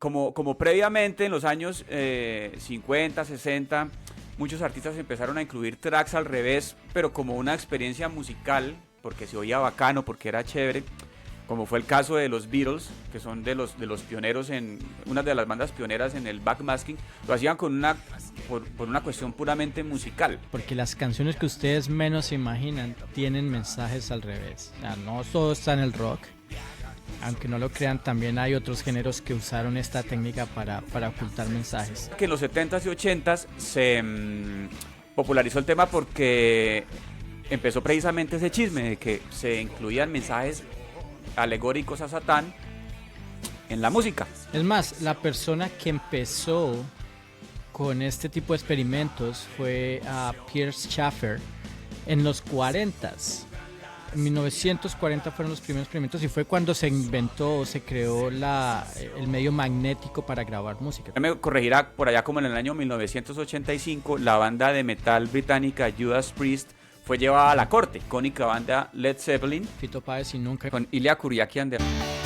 como previamente en los años 50, 60, muchos artistas empezaron a incluir tracks al revés, pero como una experiencia musical, porque se oía bacano, porque era chévere, como fue el caso de los Beatles, que son de los pioneros una de las bandas pioneras en el backmasking, lo hacían por una cuestión puramente musical. Porque las canciones que ustedes menos se imaginan tienen mensajes al revés. O sea, no todo está en el rock. Aunque no lo crean, también hay otros géneros que usaron esta técnica para ocultar mensajes. Que en los 70s y 80s se popularizó el tema porque empezó precisamente ese chisme de que se incluían mensajes alegóricos a Satán en la música. Es más, la persona que empezó con este tipo de experimentos fue Pierre Schaeffer en los 40s. En 1940 fueron los primeros experimentos y fue cuando se inventó, se creó el medio magnético para grabar música. Me corregirá, por allá como en el año 1985, la banda de metal británica Judas Priest fue llevada a la corte, icónica banda Led Zeppelin, Fito Páez y nunca con Ilya Kuryakin.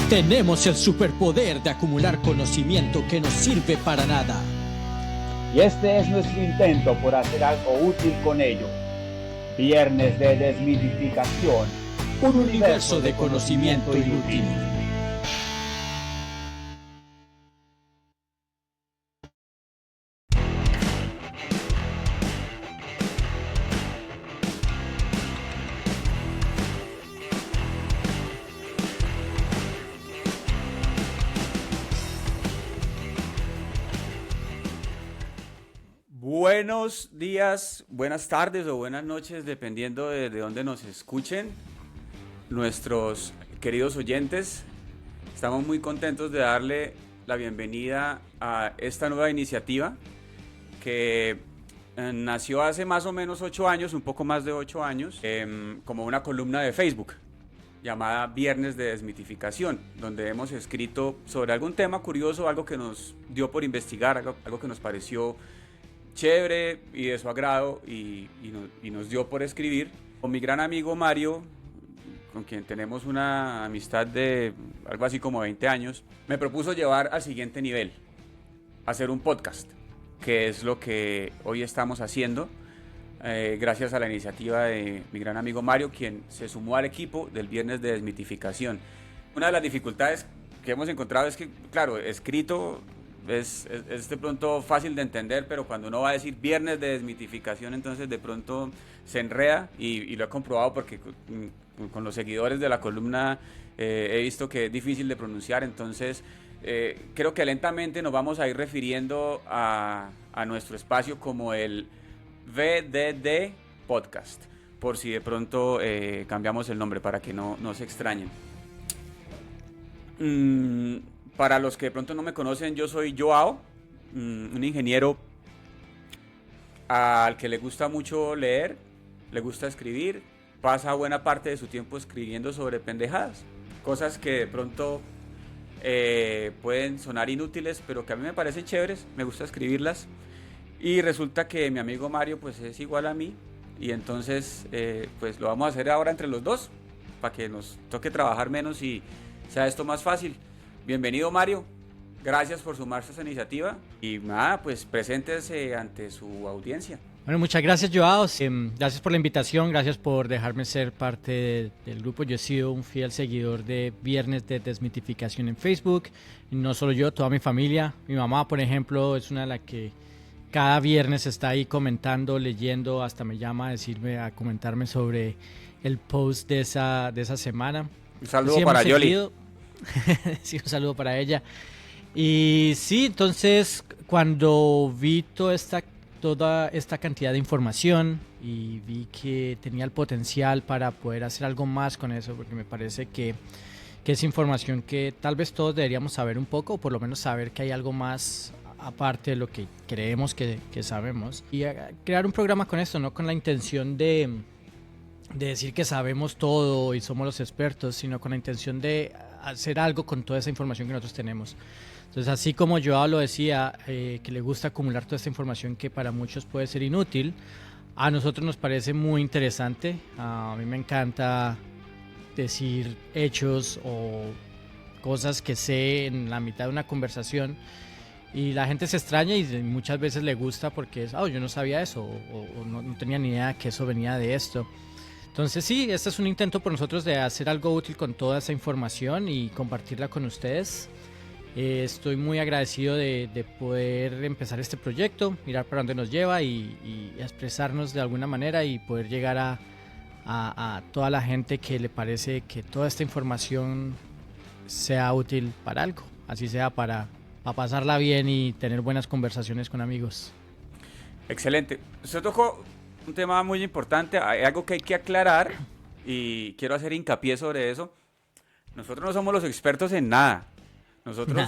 Tenemos el superpoder de acumular conocimiento que no sirve para nada. Y este es nuestro intento por hacer algo útil con ello. Viernes de desmitificación. Un universo de conocimiento inútil. Buenos días, buenas tardes o buenas noches, dependiendo de dónde nos escuchen nuestros queridos oyentes. Estamos muy contentos de darle la bienvenida a esta nueva iniciativa que nació hace más o menos 8 años, un poco más de 8 años, como una columna de Facebook llamada Viernes de Desmitificación, donde hemos escrito sobre algún tema curioso, algo que nos dio por investigar, algo que nos pareció chévere y de su agrado y nos dio por escribir. Con mi gran amigo Mario, con quien tenemos una amistad de algo así como 20 años, me propuso llevar al siguiente nivel, hacer un podcast, que es lo que hoy estamos haciendo, gracias a la iniciativa de mi gran amigo Mario, quien se sumó al equipo del Viernes de Desmitificación. Una de las dificultades que hemos encontrado es que, claro, escrito es de pronto fácil de entender, pero cuando uno va a decir Viernes de Desmitificación, entonces de pronto se enreda y lo he comprobado porque con los seguidores de la columna he visto que es difícil de pronunciar. Entonces creo que lentamente nos vamos a ir refiriendo a nuestro espacio como el VDD Podcast, por si de pronto cambiamos el nombre para que no se extrañen. Para los que de pronto no me conocen, yo soy Joao, un ingeniero al que le gusta mucho leer, le gusta escribir, pasa buena parte de su tiempo escribiendo sobre pendejadas, cosas que de pronto pueden sonar inútiles, pero que a mí me parecen chéveres, me gusta escribirlas. Y resulta que mi amigo Mario pues es igual a mí, y entonces pues lo vamos a hacer ahora entre los dos, para que nos toque trabajar menos y sea esto más fácil. Bienvenido Mario, gracias por sumarse a esta iniciativa y nada, pues preséntese ante su audiencia. Bueno, muchas gracias Joao, gracias por la invitación, gracias por dejarme ser parte del grupo. Yo he sido un fiel seguidor de Viernes de Desmitificación en Facebook, y no solo yo, toda mi familia. Mi mamá, por ejemplo, es una de las que cada viernes está ahí comentando, leyendo, hasta me llama a comentarme sobre el post de esa semana. Un saludo para Yoli. Sí, un saludo para ella. Y sí, entonces cuando vi toda esta cantidad de información y vi que tenía el potencial para poder hacer algo más con eso, porque me parece que es información que tal vez todos deberíamos saber un poco, o por lo menos saber que hay algo más aparte de lo que creemos que sabemos. Y crear un programa con esto, no con la intención de decir que sabemos todo y somos los expertos, sino con la intención de hacer algo con toda esa información que nosotros tenemos. Entonces, así como Joao lo decía, que le gusta acumular toda esta información que para muchos puede ser inútil, a nosotros nos parece muy interesante. A mí me encanta decir hechos o cosas que sé en la mitad de una conversación y la gente se extraña y muchas veces le gusta porque es, yo no sabía eso o no tenía ni idea que eso venía de esto. Entonces sí, este es un intento por nosotros de hacer algo útil con toda esa información y compartirla con ustedes. Estoy muy agradecido de poder empezar este proyecto, mirar para dónde nos lleva y expresarnos de alguna manera y poder llegar a toda la gente que le parece que toda esta información sea útil para algo, así sea para pasarla bien y tener buenas conversaciones con amigos. Excelente. Usted tocó un tema muy importante, hay algo que hay que aclarar y quiero hacer hincapié sobre eso. Nosotros no somos los expertos en nada. Nosotros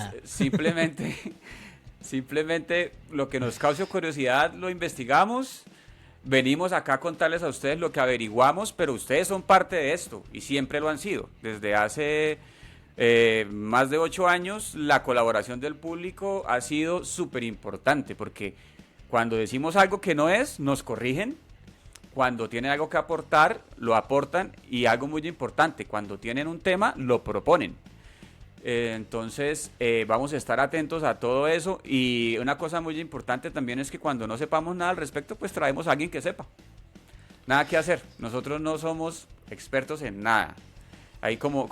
simplemente lo que nos cause curiosidad lo investigamos, venimos acá a contarles a ustedes lo que averiguamos, pero ustedes son parte de esto y siempre lo han sido. Desde hace más de 8 años la colaboración del público ha sido súper importante porque cuando decimos algo que no es, nos corrigen. Cuando tienen algo que aportar, lo aportan y algo muy importante, cuando tienen un tema, lo proponen. Entonces vamos a estar atentos a todo eso y una cosa muy importante también es que cuando no sepamos nada al respecto, pues traemos a alguien que sepa. Nada que hacer, nosotros no somos expertos en nada. Ahí como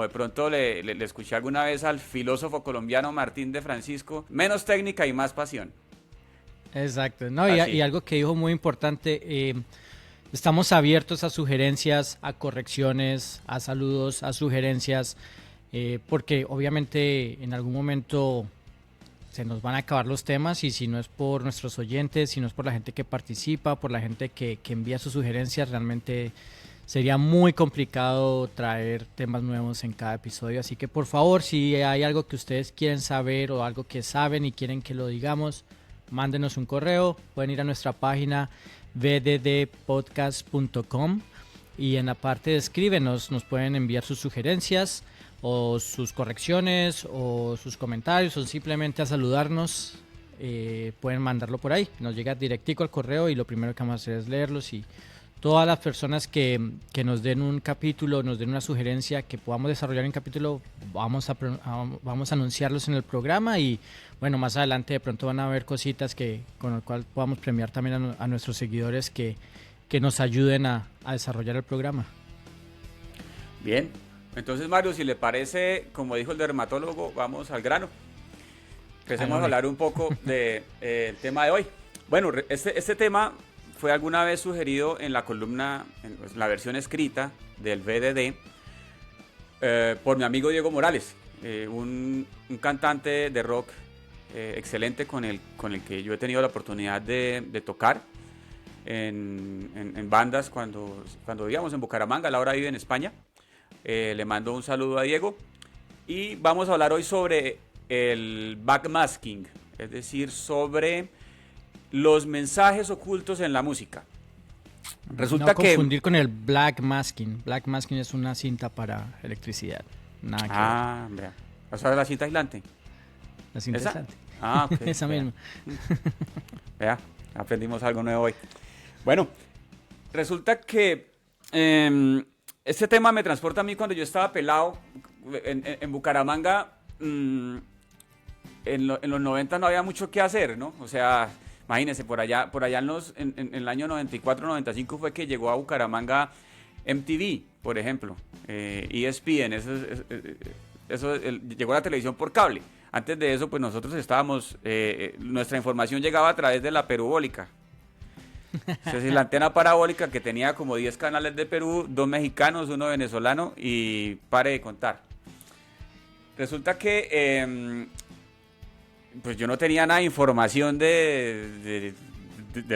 de pronto le escuché alguna vez al filósofo colombiano Martín de Francisco, menos técnica y más pasión. Exacto, no, y algo que dijo muy importante, estamos abiertos a sugerencias, a correcciones, a saludos, a sugerencias, porque obviamente en algún momento se nos van a acabar los temas y si no es por nuestros oyentes, si no es por la gente que participa, por la gente que envía sus sugerencias, realmente sería muy complicado traer temas nuevos en cada episodio. Así que por favor, si hay algo que ustedes quieren saber o algo que saben y quieren que lo digamos, mándenos un correo, pueden ir a nuestra página vddpodcast.com y en la parte de escríbenos nos pueden enviar sus sugerencias o sus correcciones o sus comentarios o simplemente a saludarnos, pueden mandarlo por ahí, nos llega directico al correo y lo primero que vamos a hacer es leerlos y todas las personas que nos den un capítulo, nos den una sugerencia que podamos desarrollar en capítulo, vamos a anunciarlos en el programa y bueno, más adelante de pronto van a haber cositas con el cual podamos premiar también a nuestros seguidores que nos ayuden a desarrollar el programa. Bien, entonces Mario, si le parece, como dijo el dermatólogo, vamos al grano. Empecemos a hablar un poco del tema de hoy. Bueno, este tema fue alguna vez sugerido en la columna, en la versión escrita del VDD, por mi amigo Diego Morales, un cantante de rock excelente con el que yo he tenido la oportunidad de tocar en bandas cuando vivíamos en Bucaramanga, él ahora vive en España. Le mando un saludo a Diego y vamos a hablar hoy sobre el backmasking, es decir, sobre los mensajes ocultos en la música. Resulta no confundir con el black masking. Black masking es una cinta para electricidad. Nada que ver. Vea. ¿O sea, la cinta aislante? La cinta aislante. Ok. Esa misma. Vea, aprendimos algo nuevo hoy. Bueno, resulta que este tema me transporta a mí cuando yo estaba pelado en Bucaramanga. En los 90 no había mucho que hacer, ¿no? O sea, imagínense, por allá en el año 94, 95 fue que llegó a Bucaramanga MTV, por ejemplo, ESPN, llegó a la televisión por cable. Antes de eso, pues nosotros estábamos, nuestra información llegaba a través de la perubólica. Es decir, la antena parabólica que tenía como 10 canales de Perú, 2 mexicanos, 1 venezolano y pare de contar. Resulta que pues yo no tenía nada de información del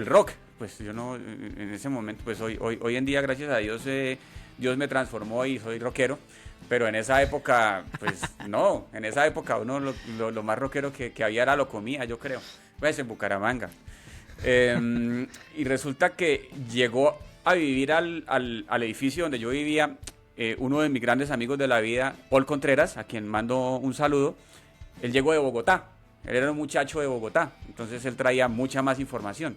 rock, pues yo no, en ese momento, pues hoy en día, gracias a Dios, Dios me transformó y soy rockero, pero en esa época, pues no, en esa época uno lo más rockero que había era lo comía, yo creo, pues en Bucaramanga. Y resulta que llegó a vivir al edificio donde yo vivía uno de mis grandes amigos de la vida, Paul Contreras, a quien mando un saludo. Él llegó de Bogotá, él era un muchacho de Bogotá, entonces él traía mucha más información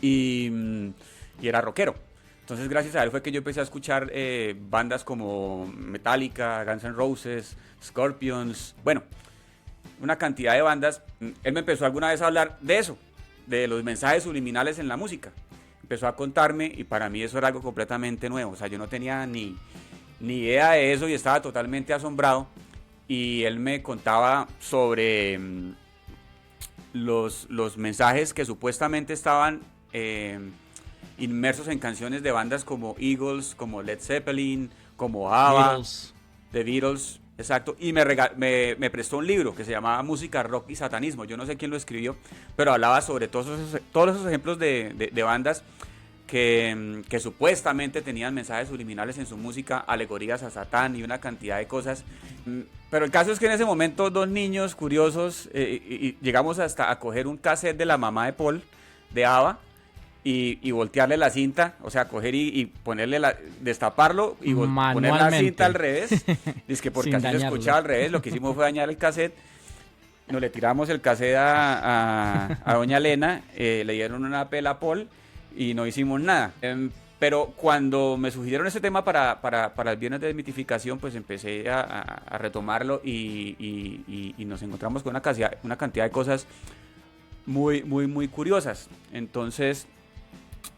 y era rockero. Entonces gracias a él fue que yo empecé a escuchar bandas como Metallica, Guns N' Roses, Scorpions, bueno, una cantidad de bandas. Él me empezó alguna vez a hablar de eso, de los mensajes subliminales en la música. Empezó a contarme y para mí eso era algo completamente nuevo. O sea, yo no tenía ni idea de eso y estaba totalmente asombrado. Y él me contaba sobre los mensajes que supuestamente estaban inmersos en canciones de bandas como Eagles, como Led Zeppelin, como ABBA, The Beatles. Exacto, y me prestó un libro que se llamaba Música, Rock y Satanismo. Yo no sé quién lo escribió, pero hablaba sobre todos esos ejemplos de bandas que supuestamente tenían mensajes subliminales en su música, alegorías a Satán y una cantidad de cosas. Pero el caso es que en ese momento dos niños curiosos y llegamos hasta a coger un cassette de la mamá de Paul, de ABBA, y voltearle la cinta, o sea, coger y ponerle destaparlo y poner la cinta al revés. Dice que porque así se escuchaba al revés. Lo que hicimos fue dañar el cassette. Nos le tiramos el cassette a doña Elena, le dieron una pela a Paul y no hicimos nada. Pero cuando me sugirieron ese tema para el viernes de desmitificación, pues empecé a retomarlo y nos encontramos con una cantidad de cosas muy, muy, muy curiosas. Entonces,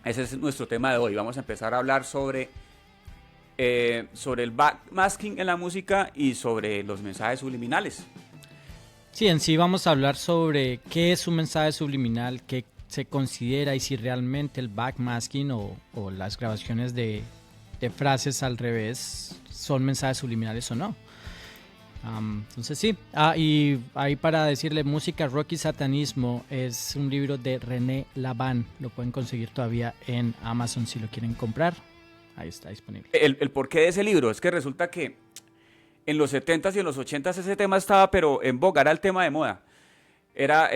ese es nuestro tema de hoy. Vamos a empezar a hablar sobre el backmasking en la música y sobre los mensajes subliminales. Sí, en sí vamos a hablar sobre qué es un mensaje subliminal, qué se considera y si realmente el backmasking o las grabaciones de frases al revés son mensajes subliminales o no. Entonces sí, y ahí para decirle, Música, Rock y Satanismo es un libro de René Laván, lo pueden conseguir todavía en Amazon si lo quieren comprar, ahí está disponible. El porqué de ese libro es que resulta que en los 70s y en los 80s ese tema estaba pero en boga, era el tema de moda. Era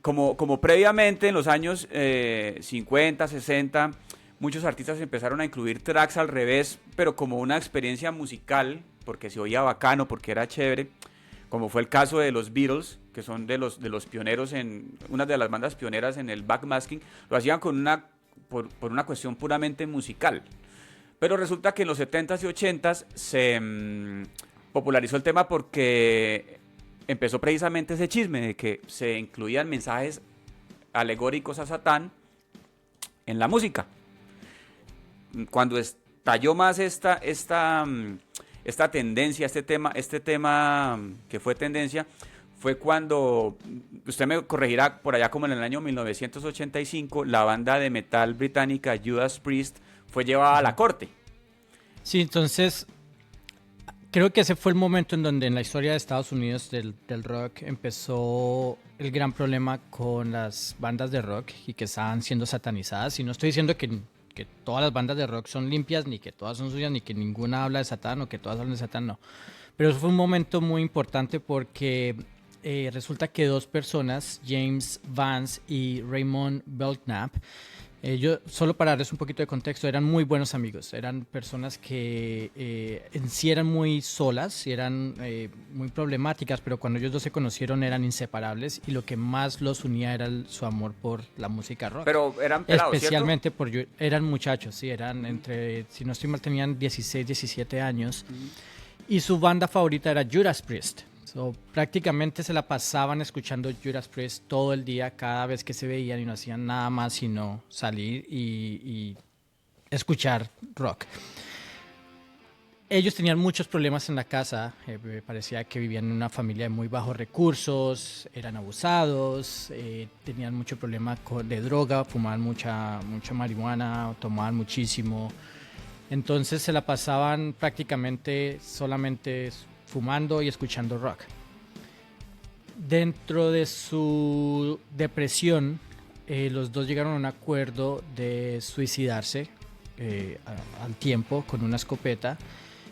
como previamente en los años 50, 60, muchos artistas empezaron a incluir tracks al revés, pero como una experiencia musical, porque se oía bacano, porque era chévere, como fue el caso de los Beatles, que son de los pioneros, una de las bandas pioneras en el backmasking. Lo hacían por una cuestión puramente musical. Pero resulta que en los 70s y 80s se popularizó el tema porque empezó precisamente ese chisme de que se incluían mensajes alegóricos a Satán en la música. Cuando estalló más esta tendencia, este tema que fue tendencia, fue cuando, usted me corregirá, por allá como en el año 1985, la banda de metal británica Judas Priest fue llevada a la corte. Sí, entonces creo que ese fue el momento en donde en la historia de Estados Unidos del rock empezó el gran problema con las bandas de rock y que estaban siendo satanizadas. Y no estoy diciendo que todas las bandas de rock son limpias, ni que todas son suyas, ni que ninguna habla de Satán o que todas hablan de Satán, no. Pero eso fue un momento muy importante porque resulta que dos personas, James Vance y Raymond Belknap, solo para darles un poquito de contexto, eran muy buenos amigos, eran personas que en sí eran muy solas y eran muy problemáticas, pero cuando ellos dos se conocieron eran inseparables y lo que más los unía era su amor por la música rock. Pero eran pelados, especialmente eran muchachos, sí, eran entre, si no estoy mal, tenían 16, 17 años y su banda favorita era Judas Priest. Prácticamente se la pasaban escuchando Judas Priest todo el día, cada vez que se veían, y no hacían nada más sino salir y escuchar rock. Ellos tenían muchos problemas en la casa, me parecía que vivían en una familia de muy bajos recursos, eran abusados, tenían mucho problema de droga, fumaban mucha marihuana, tomaban muchísimo. Entonces se la pasaban prácticamente solamente fumando y escuchando rock. Dentro de su depresión, los dos llegaron a un acuerdo de suicidarse al tiempo con una escopeta,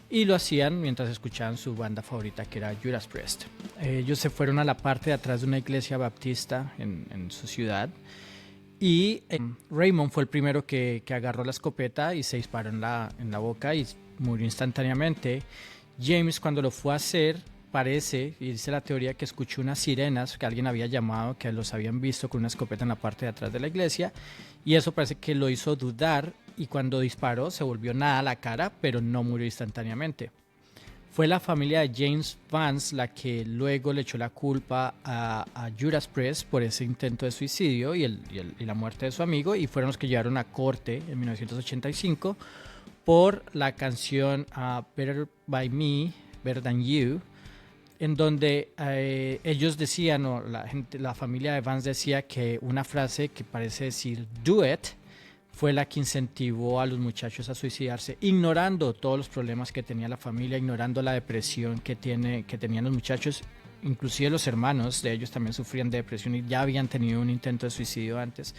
y lo hacían mientras escuchaban su banda favorita, que era Judas Priest. Ellos se fueron a la parte de atrás de una iglesia baptista en su ciudad, y Raymond fue el primero que agarró la escopeta y se disparó en la boca y murió instantáneamente. James, cuando lo fue a hacer, parece, y dice la teoría, que escuchó unas sirenas que alguien había llamado, que los habían visto con una escopeta en la parte de atrás de la iglesia, y eso parece que lo hizo dudar y cuando disparó se volvió nada a la cara, pero no murió instantáneamente. Fue la familia de James Vance la que luego le echó la culpa a Judas Priest por ese intento de suicidio y la muerte de su amigo, y fueron los que llevaron a corte en 1985 por la canción Better By Me, Better Than You, en donde ellos decían, o la familia de Vance decía que una frase que parece decir "do it" fue la que incentivó a los muchachos a suicidarse, ignorando todos los problemas que tenía la familia, ignorando la depresión que tenían los muchachos. Inclusive los hermanos de ellos también sufrían de depresión y ya habían tenido un intento de suicidio antes,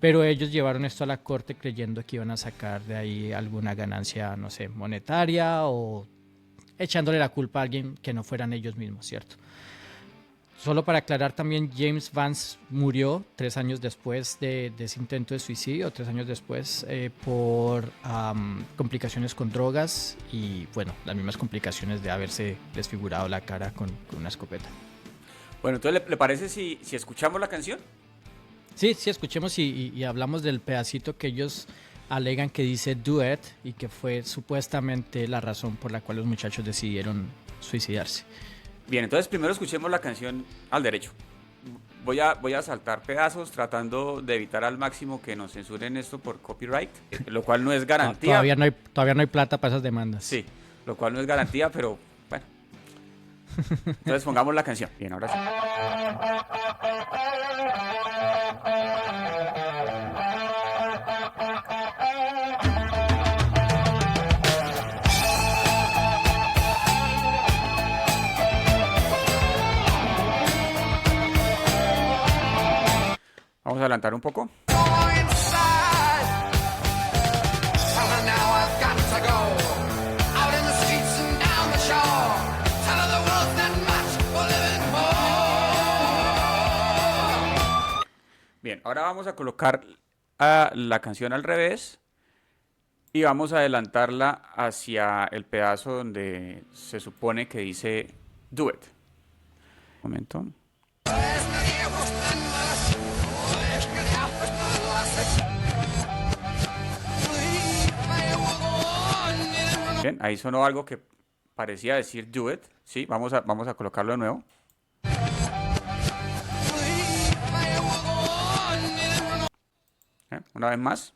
pero ellos llevaron esto a la corte creyendo que iban a sacar de ahí alguna ganancia, no sé, monetaria, o echándole la culpa a alguien que no fueran ellos mismos, ¿cierto? Solo para aclarar también, James Vance murió 3 años después de ese intento de suicidio, 3 años después, por complicaciones con drogas y, bueno, las mismas complicaciones de haberse desfigurado la cara con una escopeta. Bueno, entonces, ¿le parece si escuchamos la canción? Sí, escuchemos y hablamos del pedacito que ellos alegan que dice "do it" y que fue supuestamente la razón por la cual los muchachos decidieron suicidarse. Bien, entonces primero escuchemos la canción al derecho. Voy a saltar pedazos tratando de evitar al máximo que nos censuren esto por copyright, lo cual no es garantía. Todavía no hay plata para esas demandas. Sí, lo cual no es garantía, pero bueno. Entonces pongamos la canción. Bien, ahora sí. Vamos a adelantar un poco. Bien, ahora vamos a colocar la canción al revés y vamos a adelantarla hacia el pedazo donde se supone que dice "do it". Un momento. Bien, ahí sonó algo que parecía decir "do it". Sí, vamos a colocarlo de nuevo. Una vez más.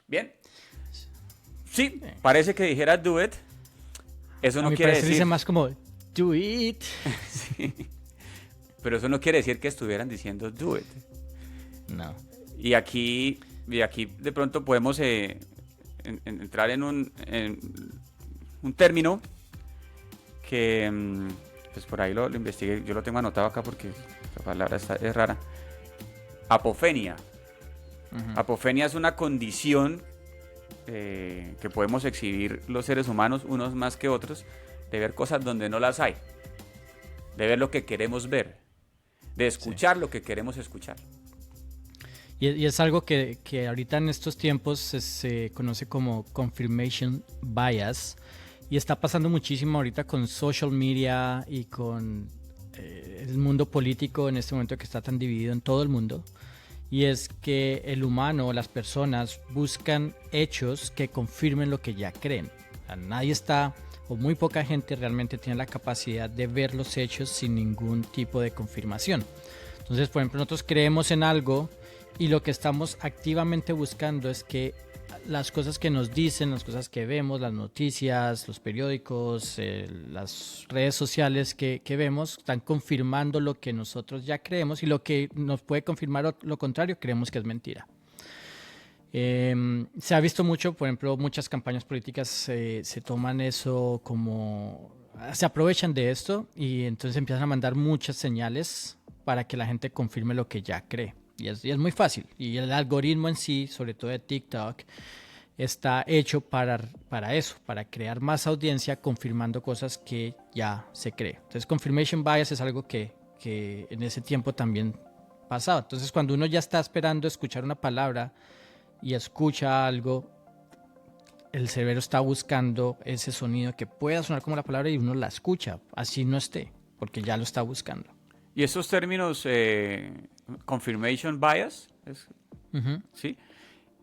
Bien. Sí, parece que dijera "do it". Eso no quiere decir... dice más como "do it". Sí. Pero eso no quiere decir que estuvieran diciendo "do it". No. Y aquí de pronto podemos entrar en un término que pues por ahí lo investigué. Yo lo tengo anotado acá porque la palabra es rara. Apofenia. Uh-huh. Apofenia es una condición que podemos exhibir los seres humanos, unos más que otros, de ver cosas donde no las hay, de ver lo que queremos ver, de escuchar lo que queremos escuchar. Y es algo que ahorita en estos tiempos se conoce como confirmation bias, y está pasando muchísimo ahorita con social media y con el mundo político en este momento, que está tan dividido en todo el mundo. Y es que el humano, las personas, buscan hechos que confirmen lo que ya creen. O sea, nadie está, o muy poca gente realmente tiene la capacidad de ver los hechos sin ningún tipo de confirmación. Entonces, por ejemplo, nosotros creemos en algo y lo que estamos activamente buscando es que las cosas que nos dicen, las cosas que vemos, las noticias, los periódicos, las redes sociales que vemos, están confirmando lo que nosotros ya creemos, y lo que nos puede confirmar lo contrario, creemos que es mentira. Se ha visto mucho, por ejemplo, muchas campañas políticas se toman eso como... se aprovechan de esto y entonces empiezan a mandar muchas señales para que la gente confirme lo que ya cree. Y es muy fácil. Y el algoritmo en sí, sobre todo de TikTok, está hecho para eso, para crear más audiencia confirmando cosas que ya se cree. Entonces, confirmation bias es algo que en ese tiempo también pasaba. Entonces, cuando uno ya está esperando escuchar una palabra y escucha algo, el cerebro está buscando ese sonido que pueda sonar como la palabra y uno la escucha, así no esté, porque ya lo está buscando. Y estos términos, confirmation bias, Ujú. ¿sí?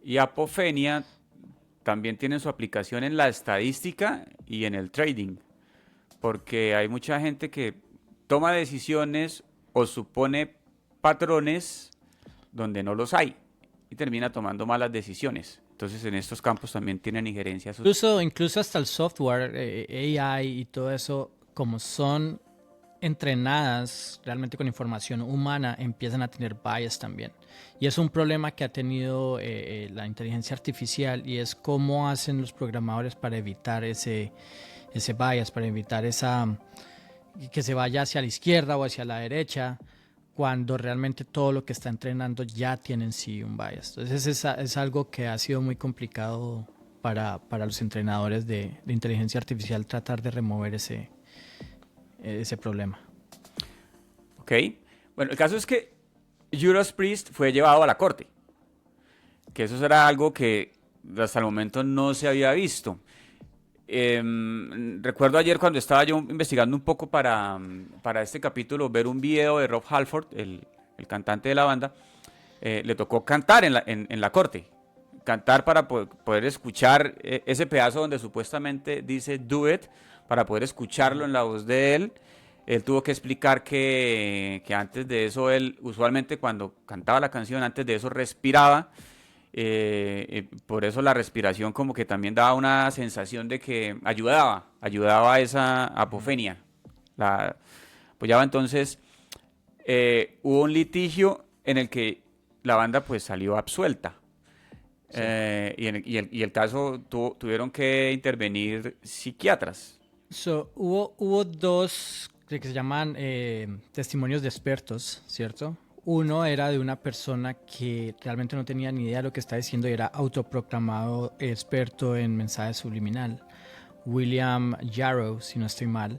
Y apofenia también tiene su aplicación en la estadística y en el trading, porque hay mucha gente que toma decisiones o supone patrones donde no los hay y termina tomando malas decisiones. Entonces en estos campos también tienen injerencia sus... Incluso hasta el software, AI y todo eso, como son entrenadas realmente con información humana, empiezan a tener bias también. Y es un problema que ha tenido la inteligencia artificial, y es cómo hacen los programadores para evitar ese bias, para evitar que se vaya hacia la izquierda o hacia la derecha, cuando realmente todo lo que está entrenando ya tiene en sí un bias. Entonces es algo que ha sido muy complicado para los entrenadores de inteligencia artificial, tratar de remover ese problema. Ok. Bueno, el caso es que Judas Priest fue llevado a la corte. Que eso era algo que hasta el momento no se había visto. Recuerdo ayer cuando estaba yo investigando un poco para este capítulo, ver un video de Rob Halford, el cantante de la banda. Le tocó cantar en la corte. Cantar para poder escuchar ese pedazo donde supuestamente dice "do it", para poder escucharlo en la voz de él. Él tuvo que explicar que antes de eso, él usualmente cuando cantaba la canción, antes de eso respiraba. Por eso la respiración como que también daba una sensación de que ayudaba a esa apofenia. Apoyaba. Entonces, hubo un litigio en el que la banda pues salió absuelta. Sí. Y el caso tuvieron que intervenir psiquiatras. Hubo dos que se llaman testimonios de expertos, ¿cierto? Uno era de una persona que realmente no tenía ni idea de lo que estaba diciendo y era autoproclamado experto en mensaje subliminal, William Yarrow, si no estoy mal.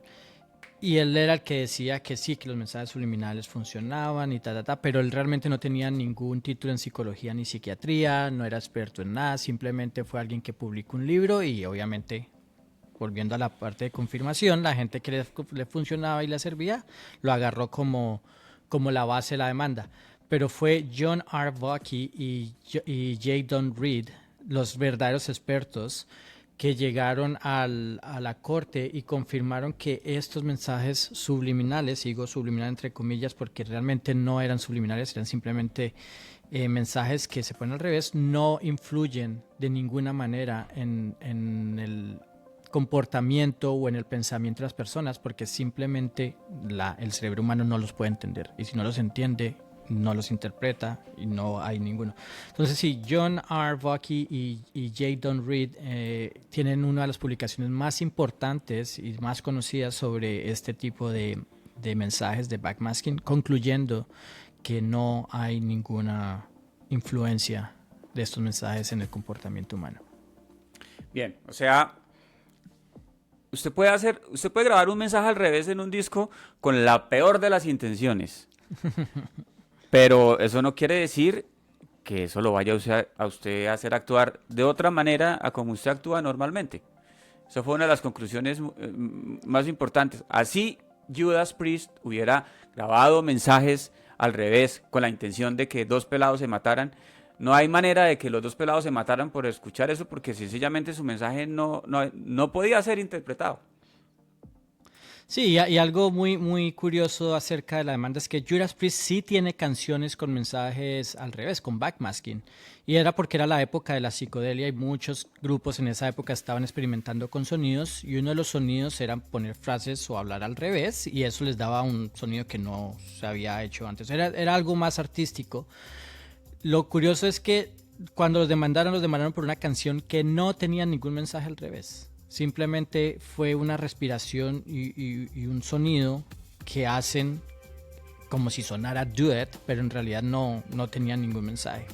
Y él era el que decía que sí, que los mensajes subliminales funcionaban y pero él realmente no tenía ningún título en psicología ni psiquiatría, no era experto en nada, simplemente fue alguien que publicó un libro y obviamente, volviendo a la parte de confirmación, la gente que le funcionaba y le servía, lo agarró como la base de la demanda. Pero fue John R. Bucky y J. Don Reed, los verdaderos expertos, que llegaron a la corte y confirmaron que estos mensajes subliminales, digo subliminal entre comillas porque realmente no eran subliminales, eran simplemente mensajes que se ponen al revés, no influyen de ninguna manera en el comportamiento o en el pensamiento de las personas, porque simplemente el cerebro humano no los puede entender, y si no los entiende, no los interpreta y no hay ninguno. Entonces sí, John R. Bucky y J. Don Reed tienen una de las publicaciones más importantes y más conocidas sobre este tipo de mensajes de backmasking, concluyendo que no hay ninguna influencia de estos mensajes en el comportamiento humano. Bien, o sea, usted puede grabar un mensaje al revés en un disco con la peor de las intenciones. Pero eso no quiere decir que eso lo vaya a usted a hacer actuar de otra manera a como usted actúa normalmente. Esa fue una de las conclusiones más importantes. Así Judas Priest hubiera grabado mensajes al revés con la intención de que dos pelados se mataran. No hay manera de que los dos pelados se mataran por escuchar eso, porque sencillamente su mensaje no podía ser interpretado. Sí, y algo muy, muy curioso acerca de la demanda es que Judas Priest sí tiene canciones con mensajes al revés, con backmasking. Y era porque era la época de la psicodelia y muchos grupos en esa época estaban experimentando con sonidos, y uno de los sonidos era poner frases o hablar al revés, y eso les daba un sonido que no se había hecho antes. Era algo más artístico. Lo curioso es que cuando los demandaron por una canción que no tenía ningún mensaje al revés. Simplemente fue una respiración y un sonido que hacen como si sonara "do it", pero en realidad no tenía ningún mensaje.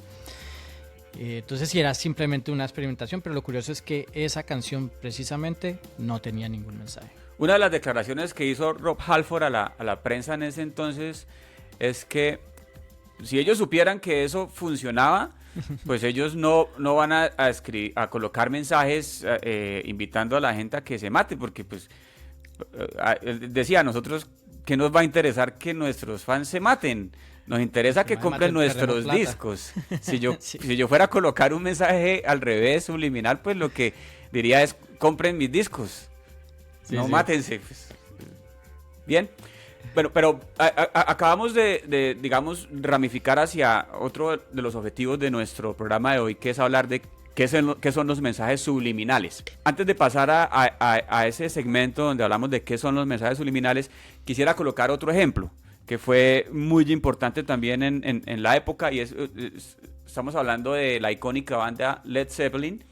Entonces sí, era simplemente una experimentación, pero lo curioso es que esa canción precisamente no tenía ningún mensaje. Una de las declaraciones que hizo Rob Halford a la prensa en ese entonces es que si ellos supieran que eso funcionaba, pues ellos no van a colocar mensajes invitando a la gente a que se mate, porque pues decía, a nosotros, ¿qué nos va a interesar que nuestros fans se maten? Nos interesa que compren nuestros discos. Si yo, sí. Si yo fuera a colocar un mensaje al revés, subliminal, pues lo que diría es, compren mis discos. Sí, no, sí. Mátense. Pues. Bien. Bueno, pero acabamos de, digamos, ramificar hacia otro de los objetivos de nuestro programa de hoy, que es hablar de qué son los mensajes subliminales. Antes de pasar a ese segmento donde hablamos de qué son los mensajes subliminales, quisiera colocar otro ejemplo que fue muy importante también en la época, y estamos hablando de la icónica banda Led Zeppelin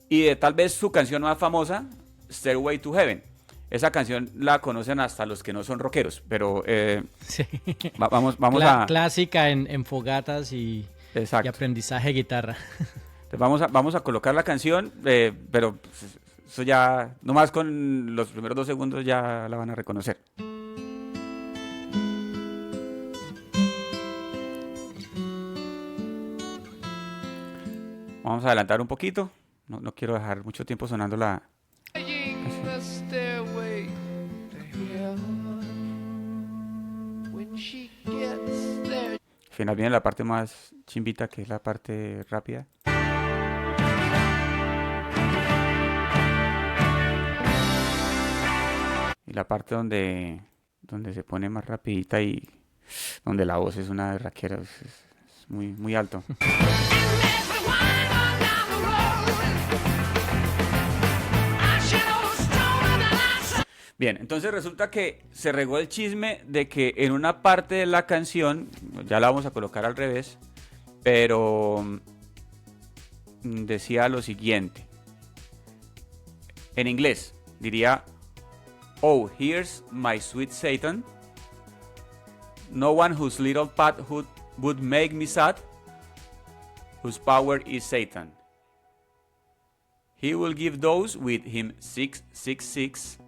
y de tal vez su canción más famosa, Stairway to Heaven. Esa canción la conocen hasta los que no son rockeros, pero sí. vamos a... Clásica en fogatas y aprendizaje de guitarra. Entonces vamos a colocar la canción, pero eso ya, nomás con los primeros 2 segundos ya la van a reconocer. Vamos a adelantar un poquito, no quiero dejar mucho tiempo sonando la... Al final viene la parte más chimbita, que es la parte rápida. Y la parte donde se pone más rapidita y donde la voz es una berraquera, es muy, muy alto. Bien, entonces resulta que se regó el chisme de que en una parte de la canción, ya la vamos a colocar al revés, pero decía lo siguiente. En inglés diría: "Oh, here's my sweet Satan. No one whose little path would make me sad, whose power is Satan. He will give those with him 666.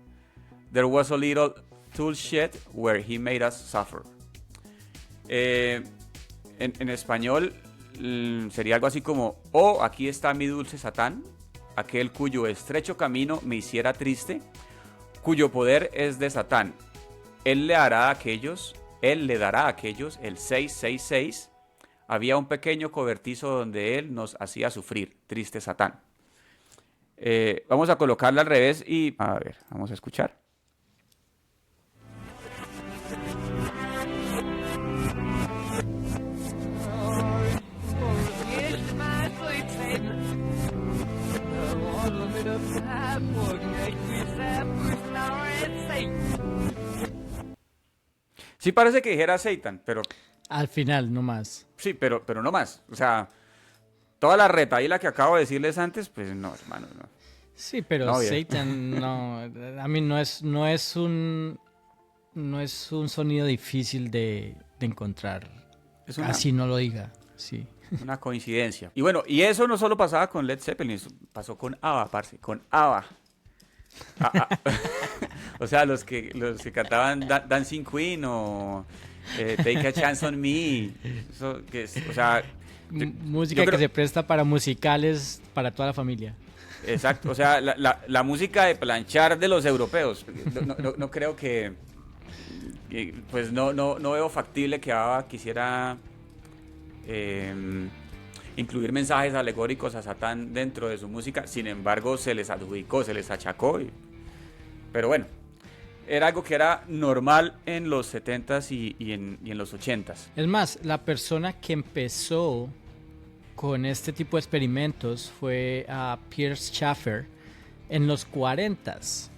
There was a little tool shed where he made us suffer." En español sería algo así como: "Oh, aquí está mi dulce Satán, aquel cuyo estrecho camino me hiciera triste, cuyo poder es de Satán. Él le dará a aquellos el 666. Había un pequeño cobertizo donde él nos hacía sufrir, triste Satán." Vamos a colocarla al revés y a ver, vamos a escuchar. Sí parece que dijera Satan, pero... Al final, no más. Sí, pero no más. O sea, toda la retaíla que acabo de decirles antes, pues no, hermano, no. Sí, pero no, Satan no... A mí no es un sonido difícil de encontrar. Así no lo diga, sí. Una coincidencia. Y bueno, y eso no solo pasaba con Led Zeppelin, eso pasó con ABBA, parce, con ABBA. O sea, los que cantaban Dancing Queen o Take a Chance on Me. Eso, que es, o sea, música que se presta para musicales para toda la familia. Exacto, o sea, la música de planchar de los europeos. No creo que... Pues no veo factible que ABBA quisiera... incluir mensajes alegóricos a Satán dentro de su música. Sin embargo, se les adjudicó, se les achacó, pero bueno, era algo que era normal en los 70s y en los 80s. Es más, la persona que empezó con este tipo de experimentos fue Pierce Schaeffer en los 40s.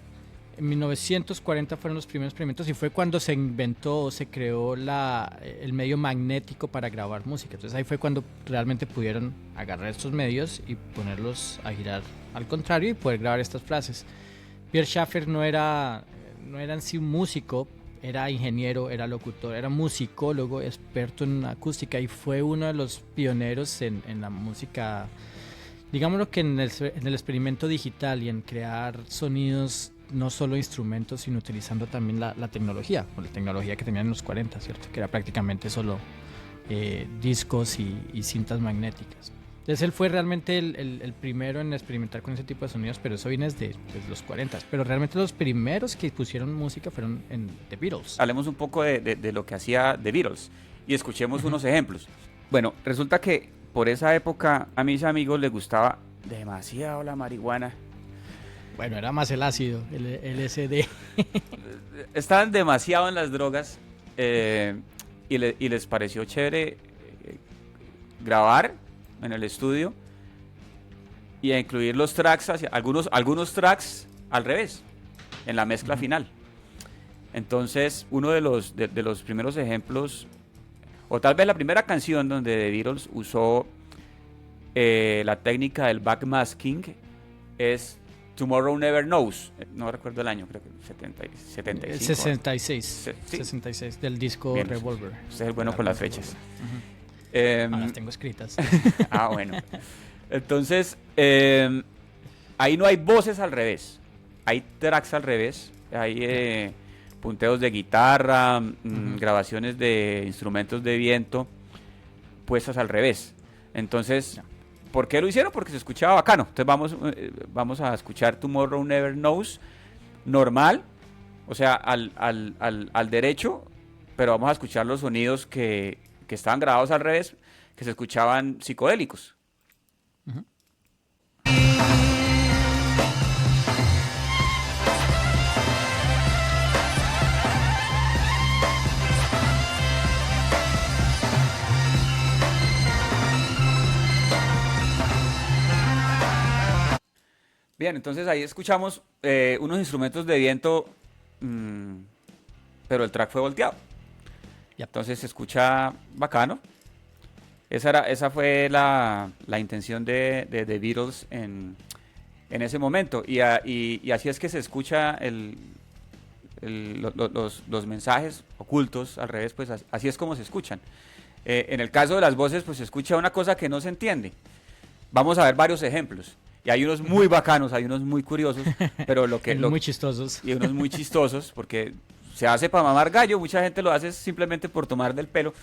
En 1940 fueron los primeros experimentos y fue cuando se inventó, se creó el medio magnético para grabar música. Entonces ahí fue cuando realmente pudieron agarrar estos medios y ponerlos a girar al contrario y poder grabar estas frases. Pierre Schaeffer no era en sí un músico, era ingeniero, era locutor, era musicólogo, experto en acústica y fue uno de los pioneros en la música, digámoslo que en el experimento digital y en crear sonidos, no solo instrumentos, sino utilizando también la tecnología, o la tecnología que tenían en los 40, ¿cierto? Que era prácticamente solo discos y cintas magnéticas. Entonces él fue realmente el primero en experimentar con ese tipo de sonidos, pero eso viene desde los 40. Pero realmente los primeros que pusieron música fueron en The Beatles. Hablemos un poco de lo que hacía The Beatles. y escuchemos unos ejemplos. Bueno, resulta que por esa época a mis amigos les gustaba demasiado la marihuana. Bueno, era más el ácido, el LSD. Estaban demasiado en las drogas y les pareció chévere grabar en el estudio y a incluir los tracks, algunos tracks al revés, en la mezcla final. Entonces, uno de los primeros ejemplos, o tal vez la primera canción donde The Beatles usó la técnica del backmasking es Tomorrow Never Knows. No recuerdo el año, creo que 75. 66. Sí. 66 del disco Bien. Revolver. Usted es bueno con las fechas. Las tengo escritas. Bueno. Entonces, ahí no hay voces al revés. Hay tracks al revés. Hay punteos de guitarra, grabaciones de instrumentos de viento puestas al revés. Entonces, ¿por qué lo hicieron? Porque se escuchaba bacano. Entonces vamos a escuchar Tomorrow Never Knows normal, o sea, al derecho, pero vamos a escuchar los sonidos que estaban grabados al revés, que se escuchaban psicodélicos. Bien, entonces ahí escuchamos unos instrumentos de viento, pero el track fue volteado. Yep. Entonces se escucha bacano. Esa fue la intención de The Beatles en ese momento. Y así es que se escucha los mensajes ocultos al revés, pues así es como se escuchan. En el caso de las voces, pues se escucha una cosa que no se entiende. Vamos a ver varios ejemplos. Y hay unos muy bacanos, hay unos muy curiosos, pero muy chistosos. Y unos muy chistosos, porque se hace para mamar gallo, mucha gente lo hace simplemente por tomar del pelo.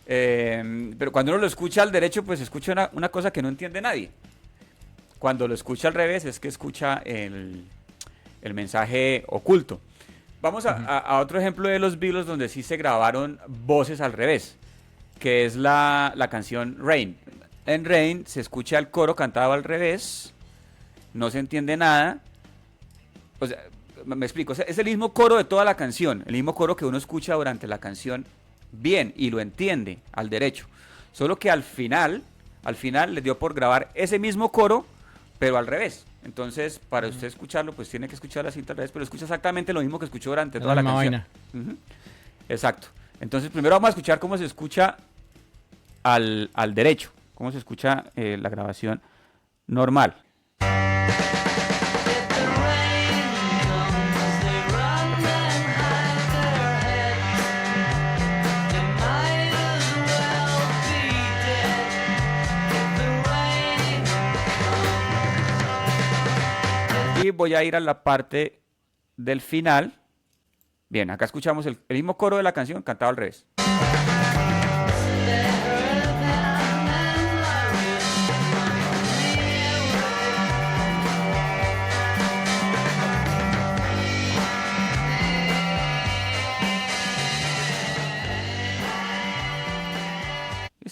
Pero cuando uno lo escucha al derecho, pues escucha una cosa que no entiende nadie. Cuando lo escucha al revés, es que escucha el mensaje oculto. Vamos a otro ejemplo de los Beatles donde sí se grabaron voces al revés, que es la canción Rain. En Rain se escucha el coro cantado al revés, no se entiende nada. O sea, me explico, es el mismo coro de toda la canción, el mismo coro que uno escucha durante la canción bien y lo entiende al derecho. Solo que al final le dio por grabar ese mismo coro, pero al revés. Entonces, para usted escucharlo, pues tiene que escuchar la cinta al revés, pero escucha exactamente lo mismo que escuchó durante toda la canción. Exacto. Entonces, primero vamos a escuchar cómo se escucha al derecho. Cómo se escucha la grabación normal. Y voy a ir a la parte del final. Bien, acá escuchamos el mismo coro de la canción cantado al revés.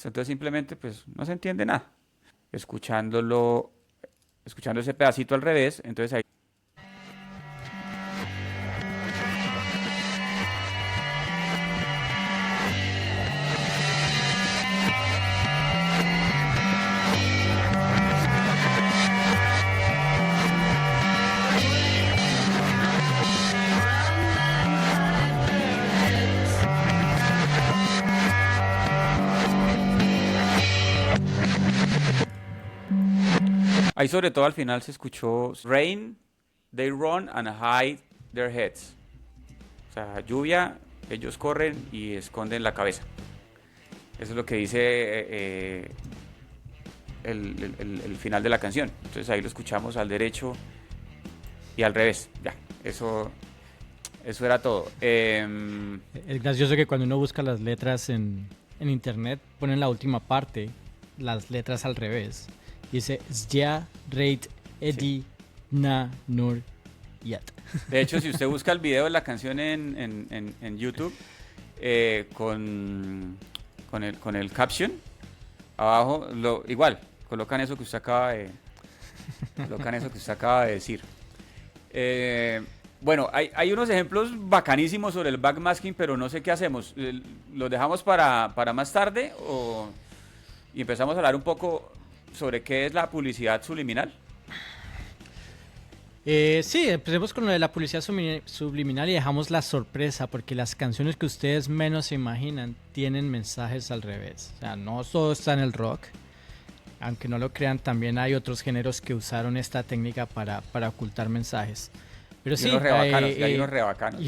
Entonces simplemente pues no se entiende nada. Escuchando ese pedacito al revés, entonces ahí. Ahí sobre todo al final se escuchó Rain, they run and hide their heads. O sea, lluvia, ellos corren y esconden la cabeza. Eso es lo que dice el final de la canción. Entonces ahí lo escuchamos al derecho y al revés. Ya, eso era todo. Es gracioso que cuando uno busca las letras en internet, ponen la última parte, las letras al revés. Dice Zja, Reit, Eddie, Na, Nur, Yat. De hecho, si usted busca el video de la canción en YouTube con con el caption, abajo, igual, colocan eso que usted acaba de decir. Bueno, hay unos ejemplos bacanísimos sobre el backmasking, pero no sé qué hacemos. ¿Los dejamos para más tarde y empezamos a hablar un poco sobre qué es la publicidad subliminal? Sí, empecemos con lo de la publicidad subliminal y dejamos la sorpresa, porque las canciones que ustedes menos se imaginan tienen mensajes al revés. O sea, no todo está en el rock. Aunque no lo crean, también hay otros géneros que usaron esta técnica para ocultar mensajes. Pero sí, hay unos rebacanos.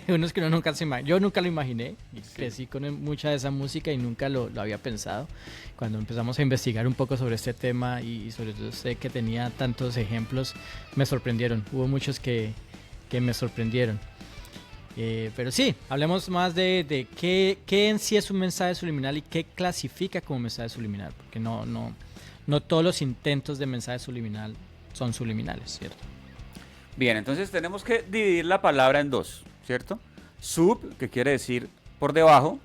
Unos que uno nunca se imagina. Yo nunca lo imaginé. Crecí con mucha de esa música y nunca lo había pensado. Cuando empezamos a investigar un poco sobre este tema y sobre todo sé que tenía tantos ejemplos, me sorprendieron. Hubo muchos que me sorprendieron. Pero sí, hablemos más de qué en sí es un mensaje subliminal y qué clasifica como mensaje subliminal. Porque no todos los intentos de mensaje subliminal son subliminales, ¿cierto? Bien, entonces tenemos que dividir la palabra en dos, ¿cierto? Sub, que quiere decir por debajo,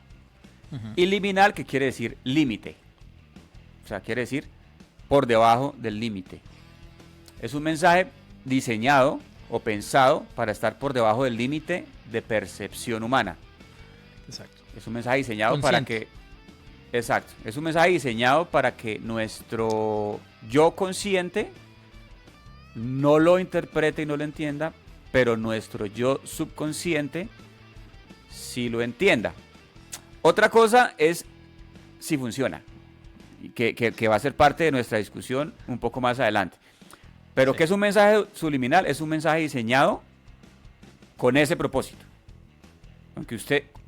y liminal, que quiere decir límite. O sea, quiere decir por debajo del límite. Es un mensaje diseñado o pensado para estar por debajo del límite de percepción humana. Exacto. Es un mensaje diseñado Consciente. Exacto. Es un mensaje diseñado para que nuestro yo consciente no lo interprete y no lo entienda, pero nuestro yo subconsciente sí lo entienda. Otra cosa es si funciona, que va a ser parte de nuestra discusión un poco más adelante. Pero sí. ¿Qué es un mensaje subliminal? Es un mensaje diseñado con ese propósito. Aunque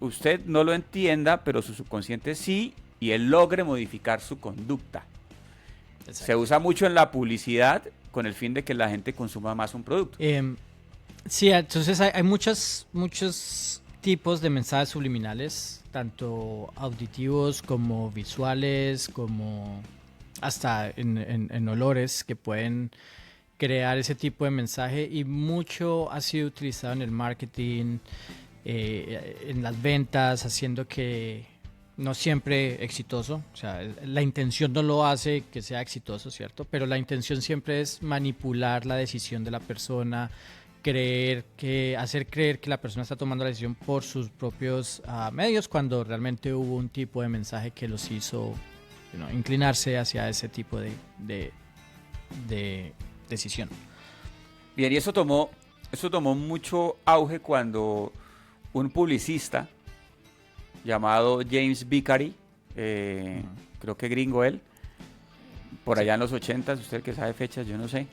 usted no lo entienda, pero su subconsciente sí, y él logre modificar su conducta. Exacto. Se usa mucho en la publicidad con el fin de que la gente consuma más un producto. Sí, entonces hay muchos tipos de mensajes subliminales, tanto auditivos como visuales, como hasta en olores que pueden crear ese tipo de mensaje, y mucho ha sido utilizado en el marketing, en las ventas, haciendo que no siempre exitoso, o sea, la intención no lo hace que sea exitoso, ¿cierto? Pero la intención siempre es manipular la decisión de la persona, hacer creer que la persona está tomando la decisión por sus propios medios, cuando realmente hubo un tipo de mensaje que los hizo inclinarse hacia ese tipo de decisión. Bien, y eso tomó mucho auge cuando un publicista llamado James Vicary, creo que gringo él, por allá en los 80s, usted que sabe fechas, yo no sé.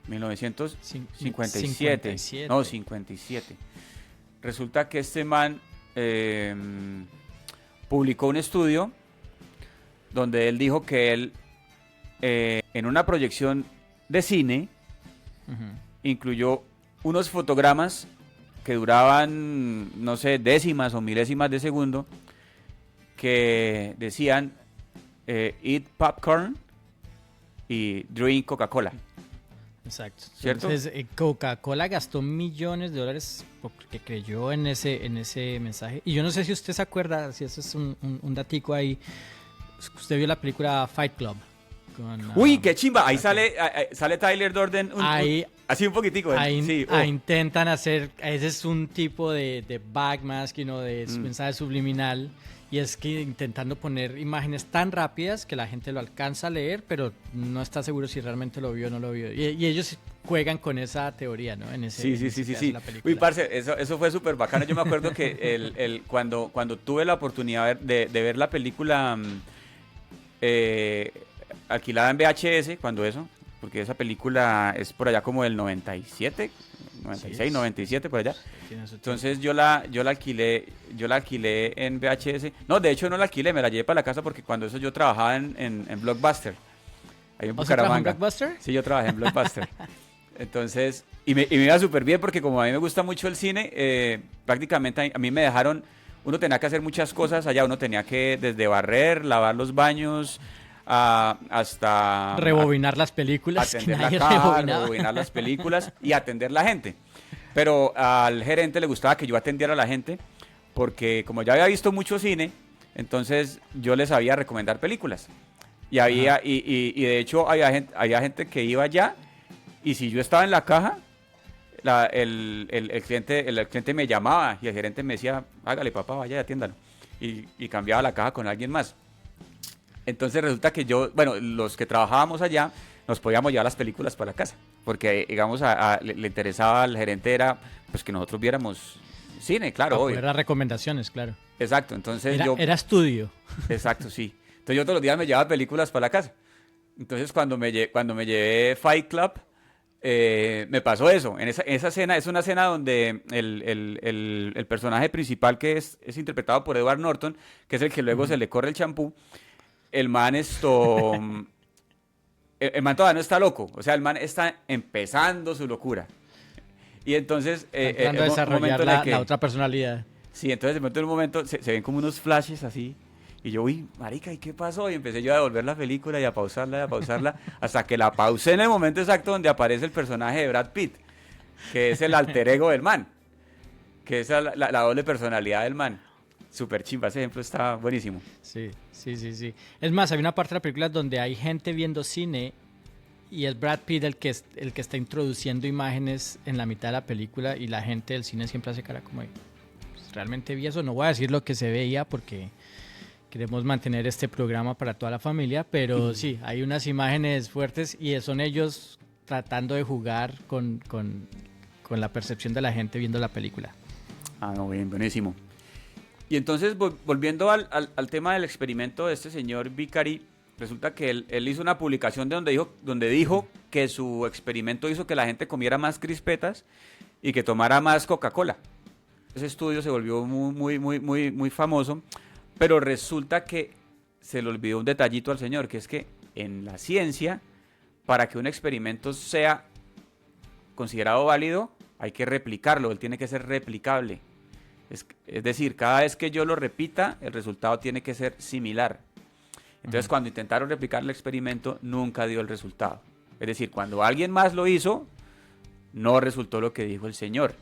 1957. No, 57. Resulta que este man publicó un estudio donde él dijo que él, en una proyección de cine, incluyó unos fotogramas que duraban, no sé, décimas o milésimas de segundo, que decían eat popcorn y drink Coca-Cola. Exacto. ¿Cierto? Entonces, Coca-Cola gastó millones de dólares porque creyó en ese mensaje. Y yo no sé si usted se acuerda, si eso es un datico ahí. Usted vio la película Fight Club. Uy, qué chimba. Ahí sale Tyler Durden. Así un poquitico. Ahí intentan hacer, ese es un tipo de backmasking, de mensaje subliminal. Y es que intentando poner imágenes tan rápidas que la gente lo alcanza a leer, pero no está seguro si realmente lo vio o no lo vio. Y ellos juegan con esa teoría, ¿no? Sí. Uy, parce, eso fue súper bacano. Yo me acuerdo que cuando tuve la oportunidad de ver la película alquilada en VHS, porque esa película es por allá como del 97, 96, 97, por allá. Entonces yo la alquilé en VHS. No, de hecho no la alquilé, me la llevé para la casa porque cuando eso yo trabajaba en Blockbuster. Ahí en Bucaramanga. ¿En Blockbuster? Sí, yo trabajé en Blockbuster. Entonces, y me iba súper bien porque como a mí me gusta mucho el cine, prácticamente a mí me dejaron, uno tenía que hacer muchas cosas allá, uno tenía que desde barrer, lavar los baños, hasta rebobinar las películas, atender la caja, rebobinar las películas y atender la gente. Pero al gerente le gustaba que yo atendiera a la gente porque como ya había visto mucho cine, entonces yo les sabía recomendar películas. Y de hecho había gente que iba allá, y si yo estaba en la caja, el cliente me llamaba y el gerente me decía, hágale papá, vaya y atiéndalo. Y cambiaba la caja con alguien más. Entonces resulta que los que trabajábamos allá, nos podíamos llevar las películas para la casa. Porque, digamos, le interesaba al gerente era pues que nosotros viéramos cine, claro, obvio. Era recomendaciones, claro. Exacto, entonces Era estudio. Exacto, sí. Entonces yo todos los días me llevaba películas para la casa. Entonces cuando me llevé Fight Club, me pasó eso. En esa escena, es una escena donde el personaje principal, que es interpretado por Edward Norton, que es el que luego se le corre el champú, el man el man todavía no está loco, o sea, el man está empezando su locura. Y entonces tratando de desarrollar la otra personalidad. Sí, entonces en un momento se ven como unos flashes así. Y yo, uy, marica, ¿y qué pasó? Y empecé yo a devolver la película y a pausarla, hasta que la pausé en el momento exacto donde aparece el personaje de Brad Pitt, que es el alter ego del man, que es la doble personalidad del man. Súper chimba, ese ejemplo está buenísimo. Sí. Es más, hay una parte de la película donde hay gente viendo cine y es Brad Pitt el que está introduciendo imágenes en la mitad de la película, y la gente del cine siempre hace cara como, pues, ¿realmente vi eso? No voy a decir lo que se veía porque queremos mantener este programa para toda la familia, pero sí, hay unas imágenes fuertes y son ellos tratando de jugar con la percepción de la gente viendo la película. Ah, no, bien, buenísimo. Y entonces, volviendo al tema del experimento de este señor Vicari, resulta que él hizo una publicación donde dijo que su experimento hizo que la gente comiera más crispetas y que tomara más Coca-Cola. Ese estudio se volvió muy famoso, pero resulta que se le olvidó un detallito al señor, que es que en la ciencia, para que un experimento sea considerado válido, hay que replicarlo, él tiene que ser replicable. Es decir, cada vez que yo lo repita, el resultado tiene que ser similar. Entonces, cuando intentaron replicar el experimento, nunca dio el resultado. Es decir, cuando alguien más lo hizo, no resultó lo que dijo el señor.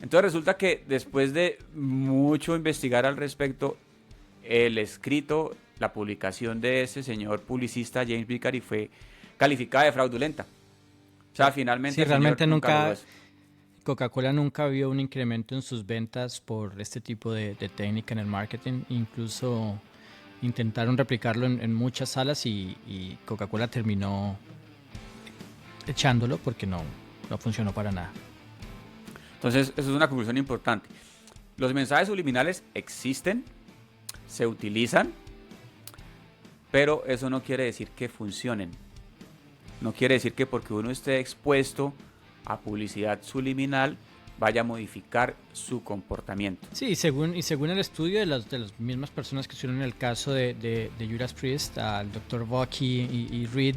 Entonces, resulta que después de mucho investigar al respecto, el escrito, la publicación de ese señor publicista, James Vicari, fue calificada de fraudulenta. O sea, finalmente... Sí, realmente Coca-Cola nunca vio un incremento en sus ventas por este tipo de técnica en el marketing. Incluso intentaron replicarlo en muchas salas y Coca-Cola terminó echándolo porque no funcionó para nada. Entonces, eso es una conclusión importante. Los mensajes subliminales existen, se utilizan, pero eso no quiere decir que funcionen. No quiere decir que porque uno esté expuesto a publicidad subliminal vaya a modificar su comportamiento. Sí, según el estudio de las mismas personas que estuvieron en el caso de Judas Priest, al Dr. Bucky y Reed,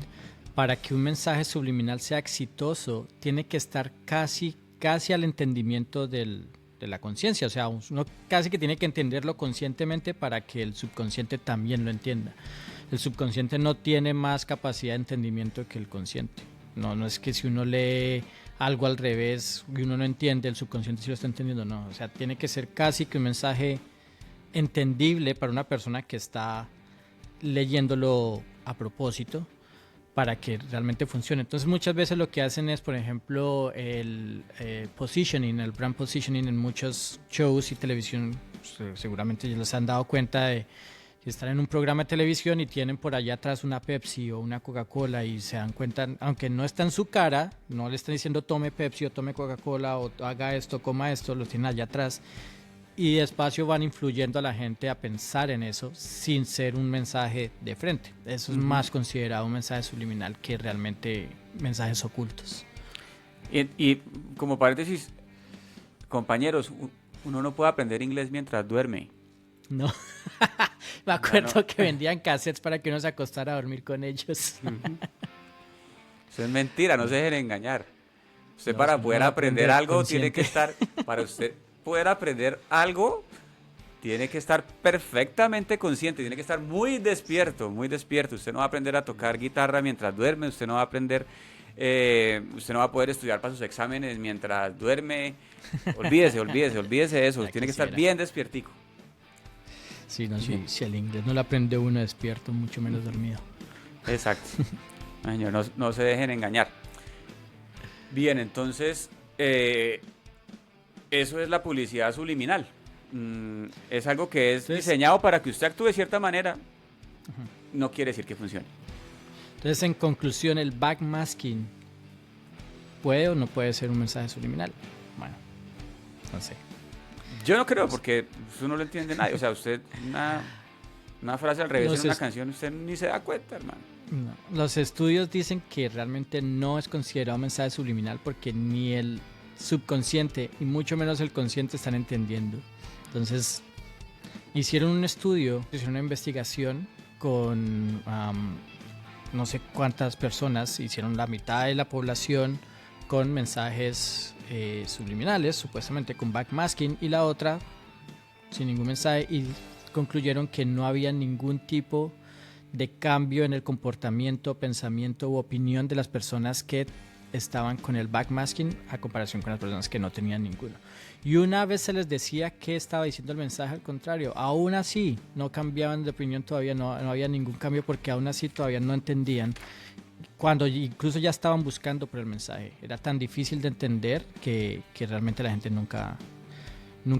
para que un mensaje subliminal sea exitoso, tiene que estar casi al entendimiento de la conciencia. O sea, uno casi que tiene que entenderlo conscientemente para que el subconsciente también lo entienda. El subconsciente no tiene más capacidad de entendimiento que el consciente. No es que si uno lee algo al revés y uno no entiende, el subconsciente sí lo está entendiendo, no. O sea, tiene que ser casi que un mensaje entendible para una persona que está leyéndolo a propósito para que realmente funcione. Entonces muchas veces lo que hacen es, por ejemplo, el positioning, el brand positioning en muchos shows y televisión. Seguramente ya les han dado cuenta de que están en un programa de televisión y tienen por allá atrás una Pepsi o una Coca-Cola y se dan cuenta, aunque no está en su cara, no le están diciendo tome Pepsi o tome Coca-Cola o haga esto, coma esto, lo tienen allá atrás y despacio van influyendo a la gente a pensar en eso sin ser un mensaje de frente. Eso es más considerado un mensaje subliminal que realmente mensajes ocultos. Y como paréntesis, compañeros, uno no puede aprender inglés mientras duerme. No. Me acuerdo que vendían cassettes para que uno se acostara a dormir con ellos. Eso es mentira, no se dejen engañar. Usted para poder aprender algo tiene que estar, para usted poder aprender algo, tiene que estar perfectamente consciente, tiene que estar muy despierto, muy despierto. Usted no va a aprender a tocar guitarra mientras duerme, usted no va a aprender usted no va a poder estudiar para sus exámenes mientras duerme. Olvídese de eso. Ya Tiene que estar quisiera. bien despiertico. Sí, no, si el inglés no lo aprende uno despierto, mucho menos dormido. Exacto. Ay, señor, no se dejen engañar. Bien, entonces, eso es la publicidad subliminal. Es algo que es Entonces- diseñado para que usted actúe de cierta manera. No quiere decir que funcione. Entonces, en conclusión, el backmasking puede o no puede ser un mensaje subliminal. Bueno, no sé. Yo no creo, porque usted no lo entiende nadie. O sea, usted una frase al revés No en sé. una canción, usted ni se da cuenta, hermano. No. Los estudios dicen que realmente no es considerado un mensaje subliminal porque ni el subconsciente y mucho menos el consciente están entendiendo. Entonces, hicieron un estudio, hicieron una investigación con no sé cuántas personas, hicieron la mitad de la población con mensajes subliminales, supuestamente con backmasking, y la otra sin ningún mensaje, y concluyeron que no había ningún tipo de cambio en el comportamiento, pensamiento u opinión de las personas que estaban con el backmasking a comparación con las personas que no tenían ninguno. Y una vez se les decía qué estaba diciendo el mensaje, al contrario, aún así no cambiaban de opinión todavía, no había ningún cambio porque aún así todavía no entendían, cuando incluso ya estaban buscando por el mensaje. Era tan difícil de entender que realmente la gente nunca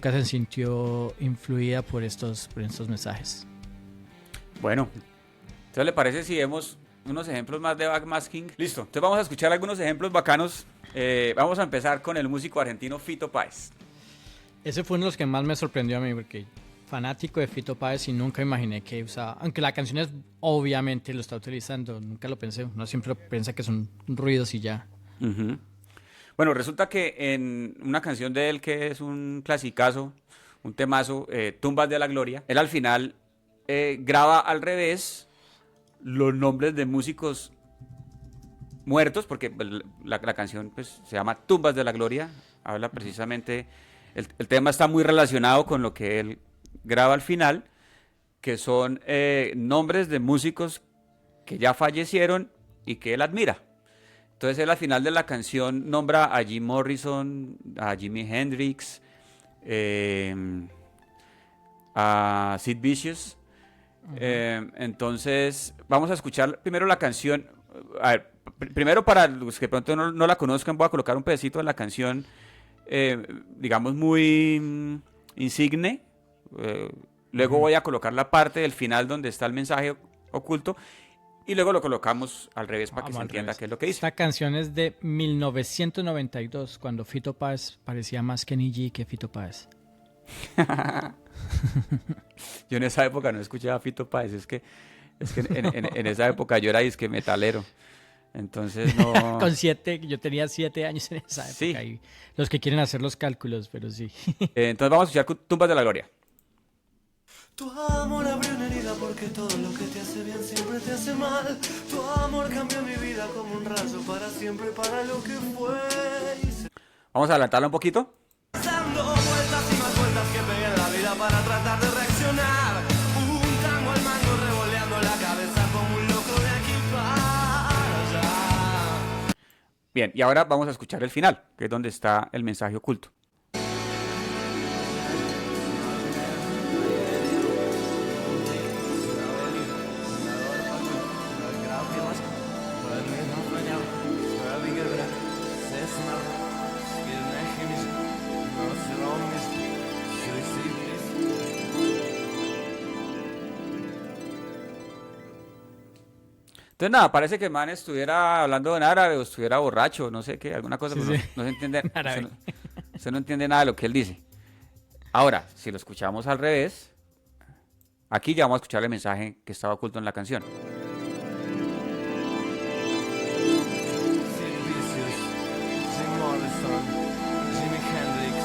se sintió influida por estos mensajes. Bueno, entonces, ¿le parece si vemos unos ejemplos más de backmasking? Listo, entonces vamos a escuchar algunos ejemplos bacanos. Vamos a empezar con el músico argentino Fito Páez. Ese fue uno de los que más me sorprendió a mí, porque fanático de Fito Páez y nunca imaginé que usaba, aunque la canción es obviamente lo está utilizando, nunca lo pensé, uno siempre piensa que son ruidos y ya. Ujú. Bueno, resulta que en una canción de él que es un clasicazo, un temazo, Tumbas de la Gloria, él al final graba al revés los nombres de músicos muertos, porque pues, la canción pues, se llama Tumbas de la Gloria, habla precisamente, el tema está muy relacionado con lo que él graba al final, que son nombres de músicos que ya fallecieron y que él admira. Entonces él al final de la canción nombra a Jim Morrison, a Jimi Hendrix, a Sid Vicious. Entonces vamos a escuchar primero la canción. A ver, primero para los que pronto no la conozcan, voy a colocar un pedacito de la canción, digamos muy insigne. Luego voy a colocar la parte del final donde está el mensaje oculto. Y luego lo colocamos al revés para que Vamos se al entienda revés. qué es lo que dice. Esta canción es de 1992, cuando Fito Páez parecía más Kenny G que Fito Páez. Yo en esa época no escuchaba a Fito Páez, es que en esa época yo era disque metalero. Entonces no. Yo tenía 7 años en esa época. Sí. Y los que quieren hacer los cálculos, pero sí. Entonces vamos a escuchar Tumbas de la Gloria. Tu amor abrió una herida porque todo lo que te hace bien siempre te hace mal. Tu amor cambió mi vida como un rayo para siempre, para lo que fue. Vamos a adelantarla un poquito. Dando vueltas y más vueltas que pegué en la vida para tratar de reaccionar. Un tango al mango revoleando la cabeza como un loco de aquí para allá. Bien, y ahora vamos a escuchar el final, que es donde está el mensaje oculto. Entonces nada, parece que el man estuviera hablando en árabe o estuviera borracho, no sé qué, alguna cosa, Sí, pero sí. no se entiende, Árabe. usted no entiende nada de lo que él dice. Ahora, si lo escuchamos al revés, aquí ya vamos a escuchar el mensaje que estaba oculto en la canción. Sid Vicious, Jim Morrison, Jimi Hendrix,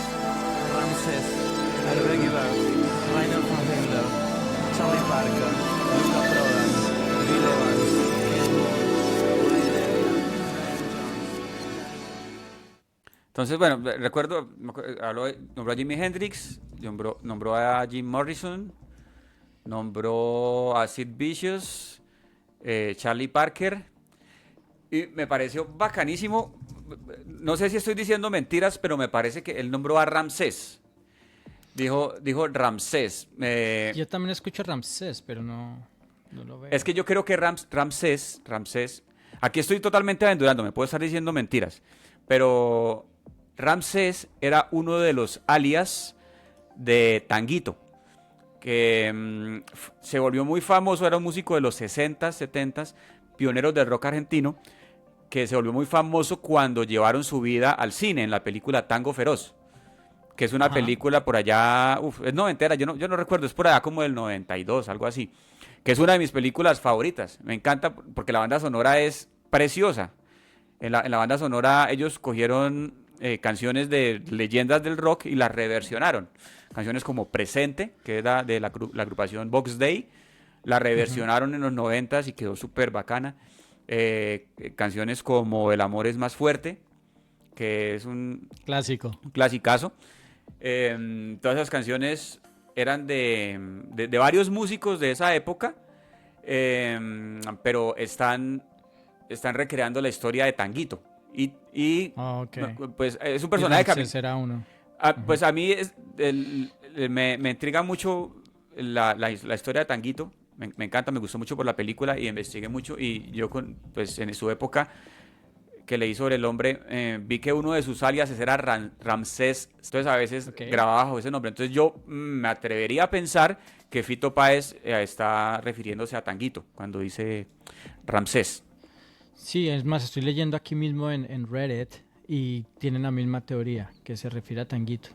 Ramses, Reggie Bird, Rainer von Hitler, Charlie Parker, Luca Prodan, Bill Evans, Keith Moon. Entonces, bueno, recuerdo, nombró a Jimi Hendrix, nombró a Jim Morrison, nombró a Sid Vicious, Charlie Parker, Y me pareció bacanísimo. No sé si estoy diciendo mentiras, pero me parece que él nombró a Ramsés. Dijo Ramsés. Yo también escucho Ramsés, pero no lo veo. Es que yo creo que Ramsés. Aquí estoy totalmente aventurando, me puedo estar diciendo mentiras. Pero Ramsés era uno de los alias de Tanguito, que se volvió muy famoso, era un músico de los 60s, 70s, pioneros del rock argentino, que se volvió muy famoso cuando llevaron su vida al cine en la película Tango Feroz, que es una película por allá, es noventera, yo no recuerdo, es por allá como del 92, algo así, que es una de mis películas favoritas. Me encanta porque la banda sonora es preciosa. En la banda sonora ellos cogieron canciones de leyendas del rock y las reversionaron. Canciones como Presente, que era de la agrupación Box Day, la reversionaron en los 90s y quedó súper bacana. Canciones como El amor es más fuerte, que es un clasicazo. Todas esas canciones eran de varios músicos de esa época, pero están recreando la historia de Tanguito. Pues es un personaje que será uno. Pues a mí me intriga mucho la historia de Tanguito. Me encanta, me gustó mucho por la película y investigué mucho. Y yo, pues en su época que leí sobre el hombre, vi que uno de sus aliases era Ramsés. Entonces a veces grababa bajo ese nombre. Entonces yo me atrevería a pensar que Fito Páez está refiriéndose a Tanguito cuando dice Ramsés. Sí, es más, estoy leyendo aquí mismo en Reddit y tienen la misma teoría, que se refiere a Tanguito.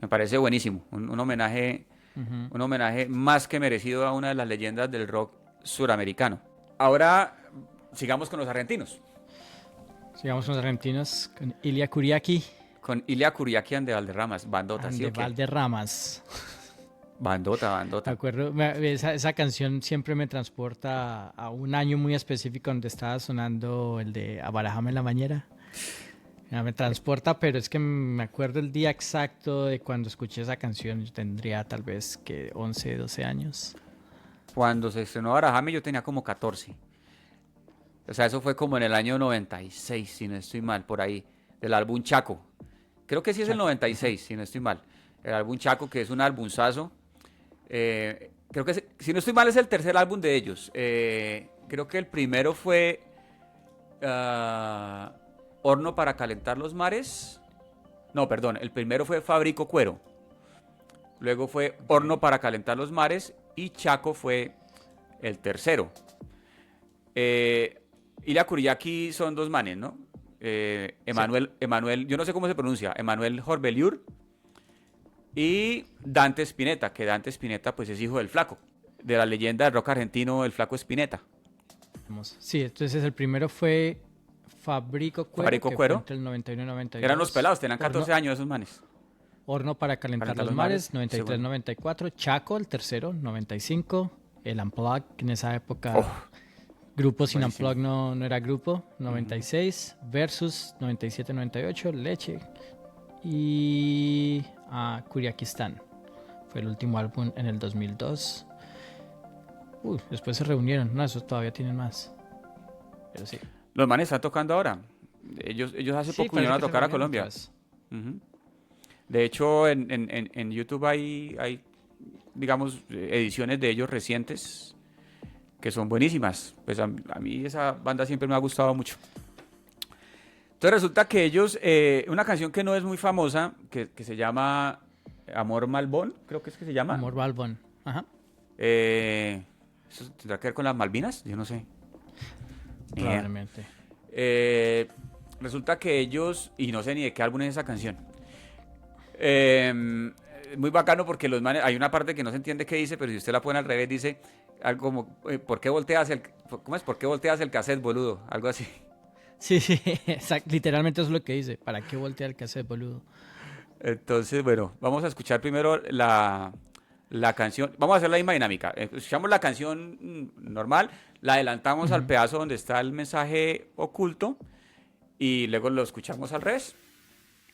Me parece buenísimo, un homenaje más que merecido a una de las leyendas del rock suramericano. Ahora sigamos con los argentinos. Sigamos con los argentinos, con Ilia Kuriaki. Con Ilia Kuriaki and the Valderramas, bandota, ¿sí o qué? Valderramas. Bandota. Me acuerdo, esa canción siempre me transporta a un año muy específico donde estaba sonando el de Abarajame en la bañera. Me transporta, pero es que me acuerdo el día exacto de cuando escuché esa canción. Yo tendría tal vez que 11, 12 años. Cuando se estrenó Abarajame yo tenía como 14. O sea, eso fue como en el año 96, si no estoy mal, por ahí, del álbum Chaco. Creo que sí es el 96, si no estoy mal. El álbum Chaco, que es un albunzazo. Creo que, si no estoy mal, es el tercer álbum de ellos. Creo que el primero fue Horno para calentar los mares. No, perdón, el primero fue Fabrico Cuero. Luego fue Horno para calentar los mares y Chaco fue el tercero. Ilia Kuriaki son dos manes, ¿no? Emanuel, yo no sé cómo se pronuncia, Emanuel Jorbeliur y Dante Spinetta, que Dante Spinetta pues es hijo del Flaco, de la leyenda del rock argentino, el Flaco Spinetta. Sí, entonces el primero fue Fabrico Cuero, Cuero. Fue entre el 91 y 92. Eran los pelados, tenían 14 años esos manes. Horno para calentar los mares, 93-94. Chaco, el tercero, 95. El Unplugged, que en esa época grupo sin buenísimo. Unplugged no era grupo, 96. Versus, 97-98. Leche. Y Kuriakistán. Fue el último álbum en el 2002. Después se reunieron. No, esos todavía tienen más. Pero sí. Los manes están tocando ahora. Ellos hace poco vinieron a tocar a Colombia. De hecho, en YouTube hay, digamos, ediciones de ellos recientes que son buenísimas. Pues a mí esa banda siempre me ha gustado mucho. Entonces resulta que ellos, una canción que no es muy famosa, que se llama Amor Malbón, creo que es que se llama. Amor Malbón, ajá. ¿Eso tendrá que ver con las Malvinas? Yo no sé. Probablemente. Resulta que ellos, y no sé ni de qué álbum es esa canción, muy bacano porque los manes, hay una parte que no se entiende qué dice, pero si usted la pone al revés dice algo como, ¿por qué volteas el cassette, boludo? Algo así. Sí, exacto, literalmente eso es lo que dice. ¿Para qué voltear el cassette, boludo? Entonces, bueno, vamos a escuchar primero la canción. Vamos a hacer la misma dinámica. Escuchamos la canción normal, la adelantamos al pedazo donde está el mensaje oculto y luego lo escuchamos al revés.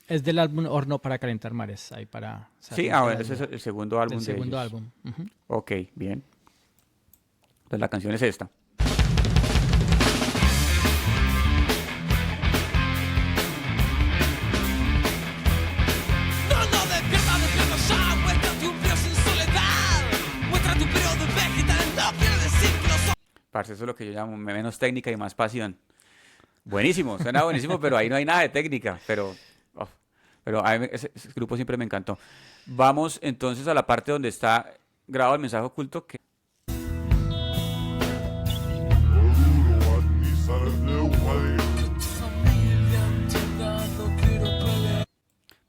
Es del álbum Horno para calentar mares. Ahí para... Sí, bueno, ese es el segundo álbum de segundo ellos. álbum. Ok, bien. Entonces la canción es esta. Parce, eso es lo que yo llamo menos técnica y más pasión. Buenísimo, suena buenísimo, pero ahí no hay nada de técnica. Pero a mí ese grupo siempre me encantó. Vamos entonces a la parte donde está grabado el mensaje oculto.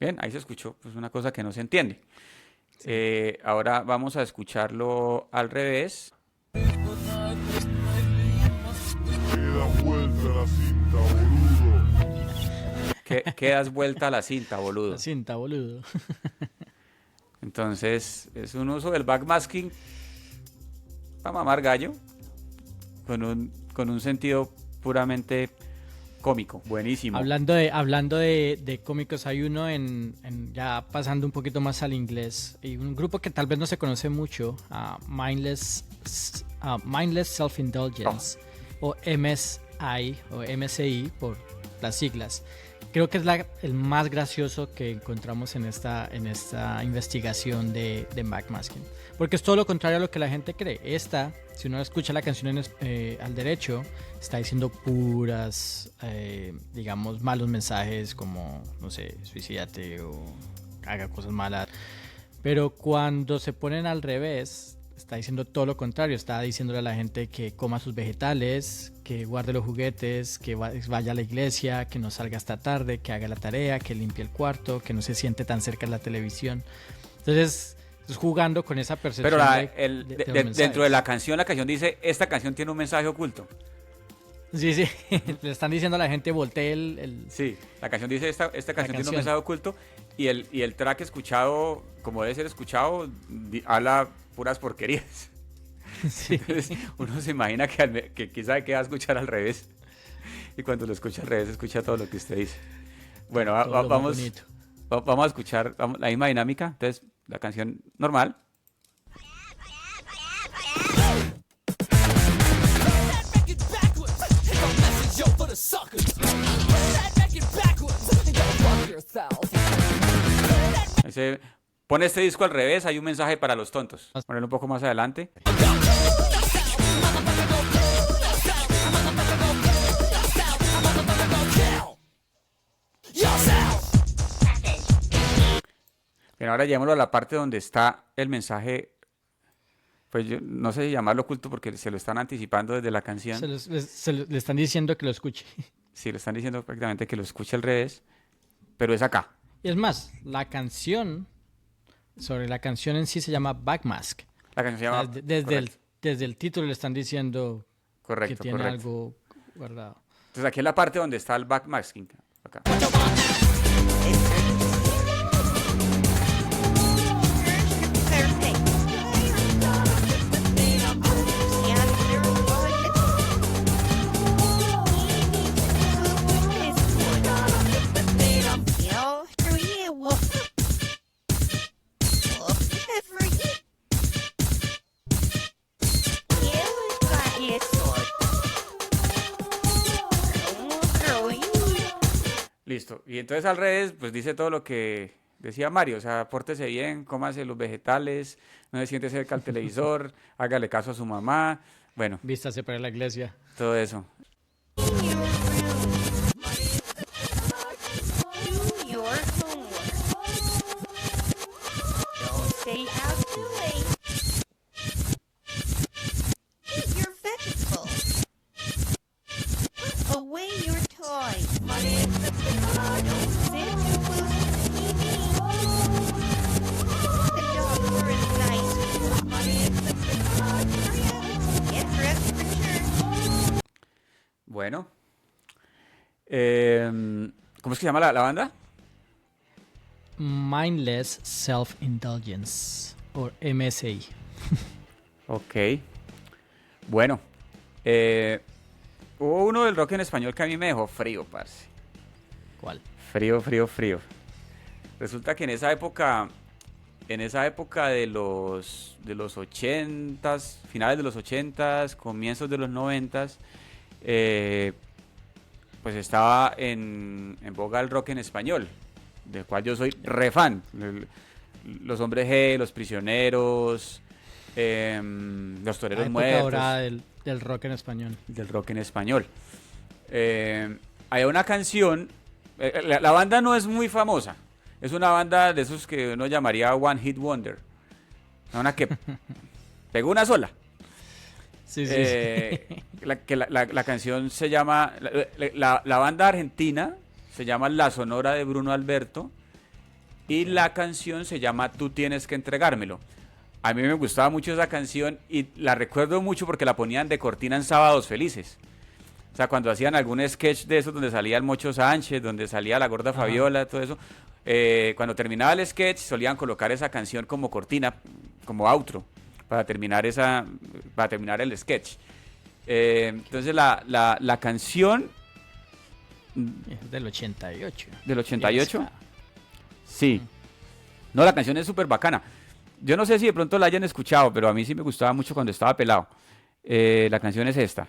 Bien, ahí se escuchó, pues una cosa que no se entiende. Ahora vamos a escucharlo al revés. ¿Qué das vuelta a la cinta, boludo? La cinta, boludo. Entonces, es un uso del backmasking para mamar gallo, con un sentido puramente cómico. Buenísimo. Hablando de cómicos, hay uno ya pasando un poquito más al inglés, y un grupo que tal vez no se conoce mucho, Mindless Self-Indulgence, o MSI, o MSI por las siglas. Creo que es el más gracioso que encontramos en esta investigación de backmasking. Porque es todo lo contrario a lo que la gente cree. Si uno escucha la canción al derecho, está diciendo puras, digamos, malos mensajes como, no sé, suicídate o haga cosas malas. Pero cuando se ponen al revés, está diciendo todo lo contrario. Está diciéndole a la gente que coma sus vegetales, que guarde los juguetes, que vaya a la iglesia, que no salga hasta tarde, que haga la tarea, que limpie el cuarto, que no se siente tan cerca de la televisión. Entonces, es jugando con esa percepción. Pero dentro de la canción dice, esta canción tiene un mensaje oculto. Sí, le están diciendo a la gente, voltee Sí, la canción dice, esta canción tiene un mensaje oculto, y el track escuchado, como debe ser escuchado, habla puras porquerías. Sí. Entonces, uno se imagina que quizá que va a escuchar al revés, y cuando lo escucha al revés, escucha todo lo que usted dice. Bueno, vamos a escuchar la misma dinámica. Entonces, la canción normal. Dice, pone este disco al revés, hay un mensaje para los tontos. Ponerlo un poco más adelante. Bien, ahora llevémoslo a la parte donde está el mensaje. Pues yo no sé si llamarlo oculto porque se lo están anticipando desde la canción. Le están diciendo que lo escuche. Sí, le están diciendo prácticamente que lo escuche al revés, pero es acá. Y es más, sobre la canción en sí se llama Backmask. La canción se llama... Desde el título le están diciendo que tiene algo guardado. Entonces aquí es la parte donde está el backmasking. Acá. Listo. Y entonces al revés, pues dice todo lo que decía Mario. O sea, pórtese bien, cómase los vegetales, no se siente cerca al televisor, hágale caso a su mamá. Bueno. Vístase para la iglesia. Todo eso. Bueno, ¿cómo es que se llama la banda? Mindless Self-Indulgence, o MSI. Ok. Bueno, hubo uno del rock en español que a mí me dejó frío, parce. ¿Cuál? Frío. Resulta que en esa época de los 80s, finales de los 80s, comienzos de los 90s, pues estaba en boga el rock en español, del cual yo soy re fan. Los Hombres G, Los Prisioneros, Los La Toreros época Muertos, dorada del rock en español. del rock en español. Hay una canción, la banda no es muy famosa, es una banda de esos que uno llamaría One Hit Wonder, una que pegó una sola. Sí, sí, La canción se llama, la banda argentina se llama La Sonora de Bruno Alberto y la canción se llama Tú tienes que entregármelo. A mí me gustaba mucho esa canción y la recuerdo mucho porque la ponían de cortina en Sábados Felices. O sea, cuando hacían algún sketch de esos donde salía el Mocho Sánchez, donde salía la Gorda Fabiola, todo eso, cuando terminaba el sketch solían colocar esa canción como cortina, como outro, para terminar el sketch. Entonces la canción Es del 88. del 88, Yes. sí. No, la canción es súper bacana. Yo no sé si de pronto la hayan escuchado, pero a mí sí me gustaba mucho cuando estaba pelado. La canción es esta.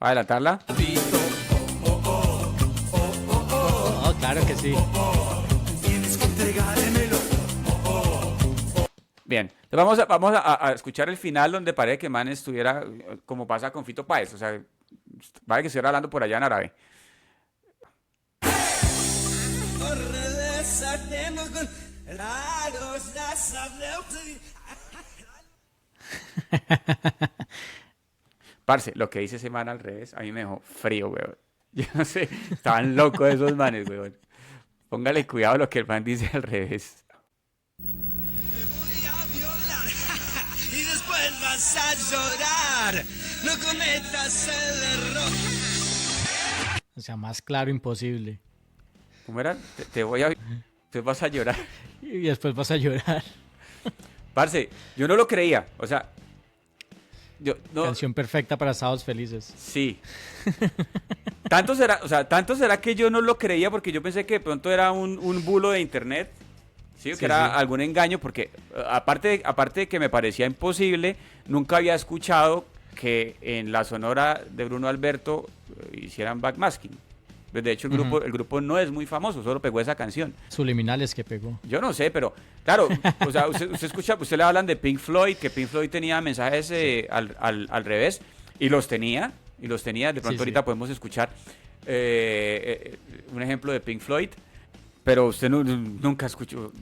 ¿Va a adelantarla? Oh, claro que sí. Bien, entonces vamos a escuchar el final donde parece que Man estuviera, como pasa con Fito Páez, o sea, parece que estuviera hablando por allá en árabe. Parce, lo que dice ese man al revés, a mí me dejó frío, weón. Yo no sé, estaban locos esos manes, weón. Póngale cuidado a lo que el man dice al revés. Voy a violar y después vas a llorar. No cometas el error. O sea, más claro imposible. ¿Cómo era? Te voy a... Te vas a llorar. Y después vas a llorar. Parce, yo no lo creía, o sea... Yo no... Canción perfecta para Sábados Felices. Sí. Tanto será que yo no lo creía porque yo pensé que de pronto era un bulo de internet, ¿sí? Que Sí, era sí. algún engaño porque aparte de que me parecía imposible, nunca había escuchado que en la Sonora de Bruno Alberto hicieran backmasking. De hecho, el grupo no es muy famoso, solo pegó esa canción. Subliminales que pegó. Yo no sé, pero claro, o sea, usted escucha, usted le hablan de Pink Floyd, que Pink Floyd tenía mensajes al revés, y los tenía, de pronto Sí, ahorita sí. podemos escuchar un ejemplo de Pink Floyd, pero usted nunca escuchó,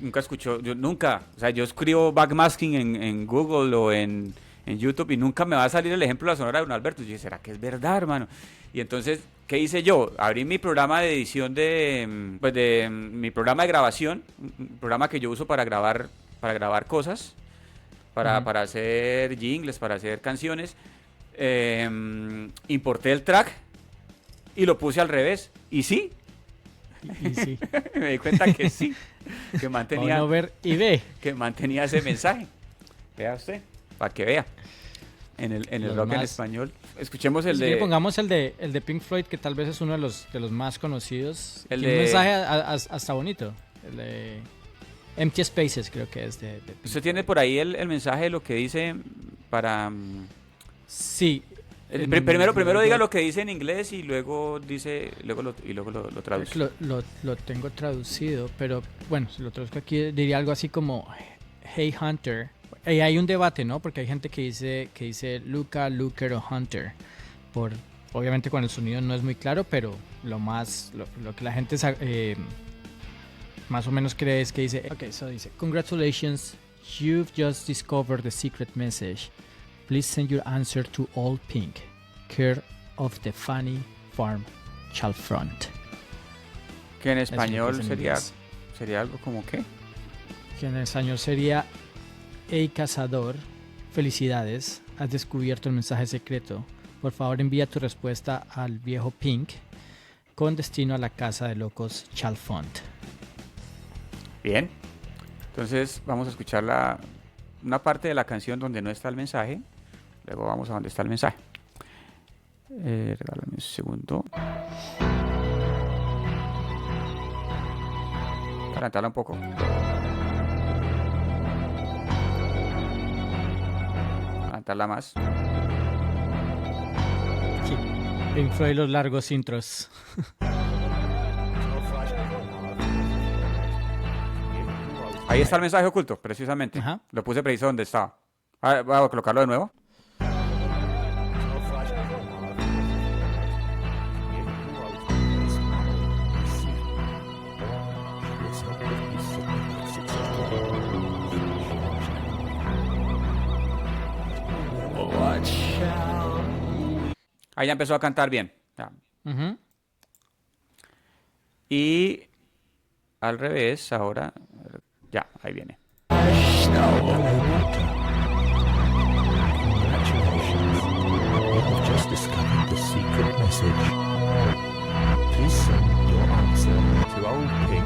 yo escribo backmasking en Google o en YouTube y nunca me va a salir el ejemplo de la Sonora de Bruno Alberto. Y yo dije, ¿será que es verdad, hermano? Y entonces, ¿qué hice yo? Abrí mi programa de edición de mi programa de grabación, un programa que yo uso para grabar cosas, para hacer jingles, para hacer canciones. Importé el track y lo puse al revés. Y sí, Y sí. me di cuenta que sí, que mantenía, Uno ver y ve. que mantenía ese mensaje. Vea usted, para que vea. En el Los rock en más- español. Escuchemos el Si de... quiere, pongamos el de Pink Floyd, que tal vez es uno de los más conocidos. El Tiene de- un mensaje hasta bonito. El de Empty Spaces, creo que es de Pink ¿Usted tiene por ahí el mensaje de lo que dice para... Sí. primero diga lo que dice en inglés y luego lo traduce. Lo tengo traducido, pero bueno, si lo traduzco aquí diría algo así como Hey Hunter. Hay un debate, ¿no? Porque hay gente que dice Luca, Looker o Hunter. Obviamente con el sonido no es muy claro, pero lo que la gente más o menos cree es que dice, ok, eso dice, Congratulations, you've just discovered the secret message. Please send your answer to All Pink, care of the Fanny Farm Chalfront. Que en Eso es lo que español es en sería inglés. algo como ¿qué? Que en español sería: Hey cazador, felicidades, has descubierto el mensaje secreto. Por favor envía tu respuesta al viejo Pink con destino a la casa de locos Chalfont. Bien. Entonces vamos a escuchar una parte de la canción donde no está el mensaje. Luego vamos a donde está el mensaje. Regálame un segundo. Adelantarla un poco. Adelantarla más. Pink Floyd, los largos intros. Ahí está el mensaje oculto, precisamente. Ajá. Lo puse preciso donde estaba. Voy a colocarlo de nuevo. Ahí ya empezó a cantar bien. Ya. Ujú. Y al revés, ahora. Ya, ahí viene. I've just discovered the secret message. Please send your answer to Old Pink,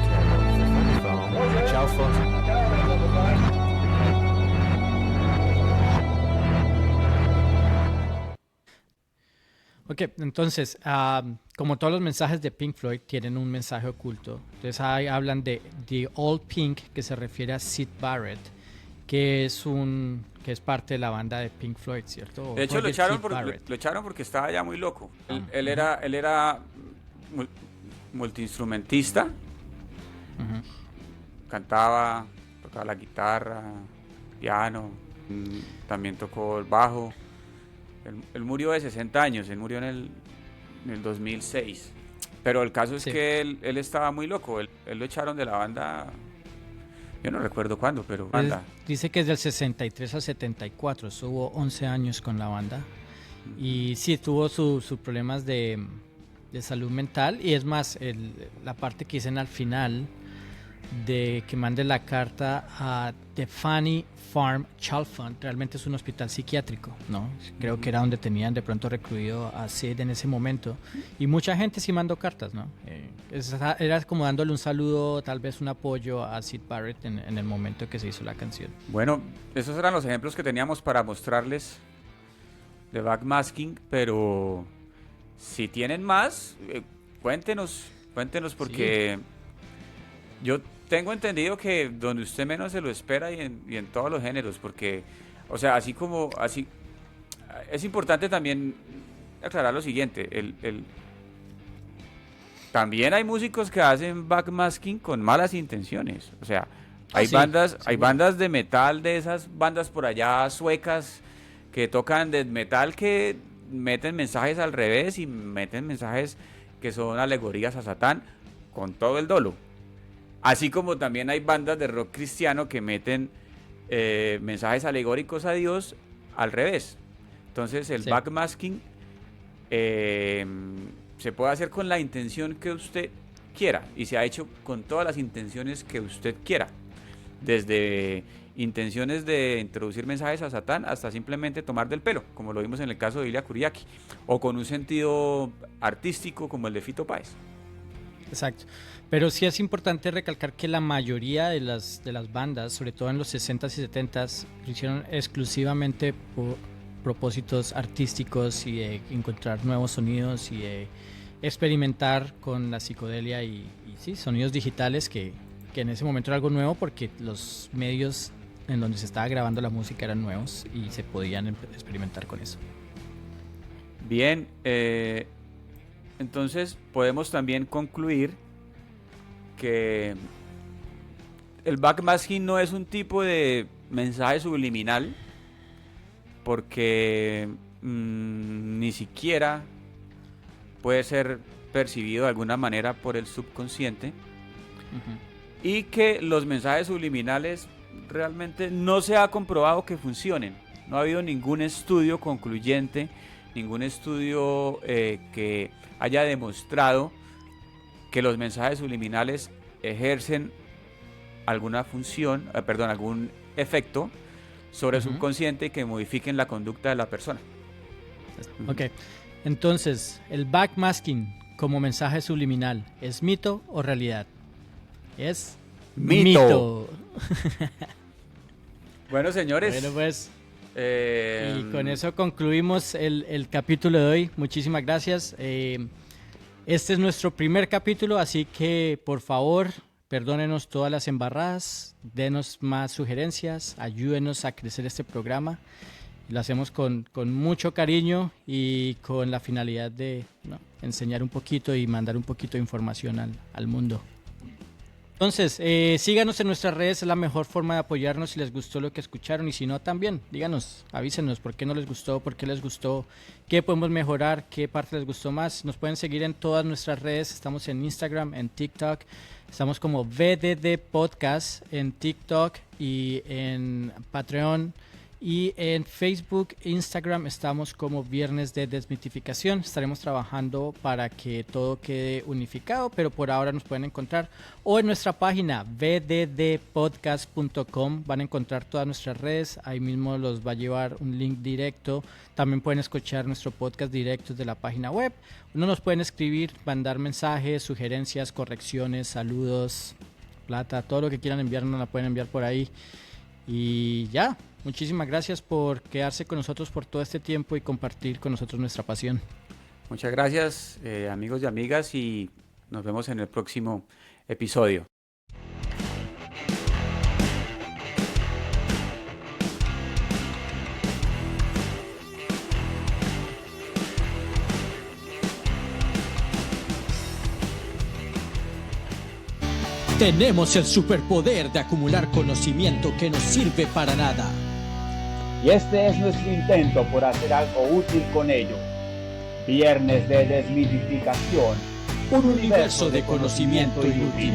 care of the Funny Farm, Chalfont. Ok, entonces, como todos los mensajes de Pink Floyd tienen un mensaje oculto, entonces ahí hablan de The Old Pink, que se refiere a Syd Barrett, que es parte de la banda de Pink Floyd, ¿cierto? O De hecho, fue de Syd Barrett. lo echaron porque estaba ya muy loco. Él era multiinstrumentista, Ujú. cantaba, tocaba la guitarra, piano, también tocó el bajo. Él murió de 60 años, él murió en el 2006. Pero el caso es Sí. que él estaba muy loco, él lo echaron de la banda, yo no recuerdo cuándo, pero banda. Dice que es del 63 al 74, estuvo 11 años con la banda. Y sí, tuvo sus problemas de salud mental. Y es más, la parte que dicen al final de que mande la carta a The Funny Farm Chalfont, realmente es un hospital psiquiátrico, ¿no? Creo que era donde tenían de pronto recluido a Sid en ese momento. Y mucha gente sí mandó cartas, ¿no? Era como dándole un saludo, tal vez un apoyo a Syd Barrett en el momento que se hizo la canción. Bueno, esos eran los ejemplos que teníamos para mostrarles de backmasking, pero si tienen más, cuéntenos porque yo tengo entendido que donde usted menos se lo espera y en todos los géneros, porque, o sea, así es importante también aclarar lo siguiente, también hay músicos que hacen backmasking con malas intenciones, o sea, hay bandas de metal, de esas bandas por allá suecas que tocan death metal, que meten mensajes al revés y meten mensajes que son alegorías a Satán con todo el dolo. Así como también hay bandas de rock cristiano que meten mensajes alegóricos a Dios al revés. Entonces el backmasking se puede hacer con la intención que usted quiera y se ha hecho con todas las intenciones que usted quiera. Desde intenciones de introducir mensajes a Satán hasta simplemente tomar del pelo, como lo vimos en el caso de Ilya Kuriaki, o con un sentido artístico como el de Fito Páez. Exacto. Pero sí es importante recalcar que la mayoría de las bandas, sobre todo en los 60s y 70s, lo hicieron exclusivamente por propósitos artísticos y de encontrar nuevos sonidos y de experimentar con la psicodelia y sí, sonidos digitales que en ese momento era algo nuevo porque los medios en donde se estaba grabando la música eran nuevos y se podían experimentar con eso. Bien, entonces podemos también concluir que el backmasking no es un tipo de mensaje subliminal porque ni siquiera puede ser percibido de alguna manera por el subconsciente. Y que los mensajes subliminales realmente no se ha comprobado que funcionen. No ha habido ningún estudio concluyente, ningún estudio que haya demostrado que los mensajes subliminales ejercen alguna función, algún efecto sobre el subconsciente que modifiquen la conducta de la persona. Ok, entonces, el backmasking como mensaje subliminal, ¿es mito o realidad? Es Mito. Bueno, señores. Bueno, pues, y con eso concluimos el capítulo de hoy. Muchísimas gracias. Este es nuestro primer capítulo, así que por favor, perdónenos todas las embarradas, denos más sugerencias, ayúdenos a crecer este programa. Lo hacemos con mucho cariño y con la finalidad de enseñar un poquito y mandar un poquito de información al mundo. Entonces, síganos en nuestras redes, es la mejor forma de apoyarnos si les gustó lo que escucharon, y si no también, díganos, avísenos por qué no les gustó, por qué les gustó, qué podemos mejorar, qué parte les gustó más. Nos pueden seguir en todas nuestras redes, estamos en Instagram, en TikTok, estamos como VDD Podcast en TikTok y en Patreon. Y en Facebook, Instagram estamos como Viernes de Desmitificación. Estaremos trabajando para que todo quede unificado, pero por ahora nos pueden encontrar o en nuestra página vddpodcast.com. Van a encontrar todas nuestras redes, ahí mismo los va a llevar un link directo. También pueden escuchar nuestro podcast directo de la página web. Uno nos pueden escribir, mandar mensajes, sugerencias, correcciones, saludos, plata, todo lo que quieran enviar nos la pueden enviar por ahí. Y ya, muchísimas gracias por quedarse con nosotros por todo este tiempo y compartir con nosotros nuestra pasión. Muchas gracias, amigos y amigas, y nos vemos en el próximo episodio. Tenemos el superpoder de acumular conocimiento que no sirve para nada. Y este es nuestro intento por hacer algo útil con ello. Viernes de Desmitificación. Un universo de conocimiento inútil.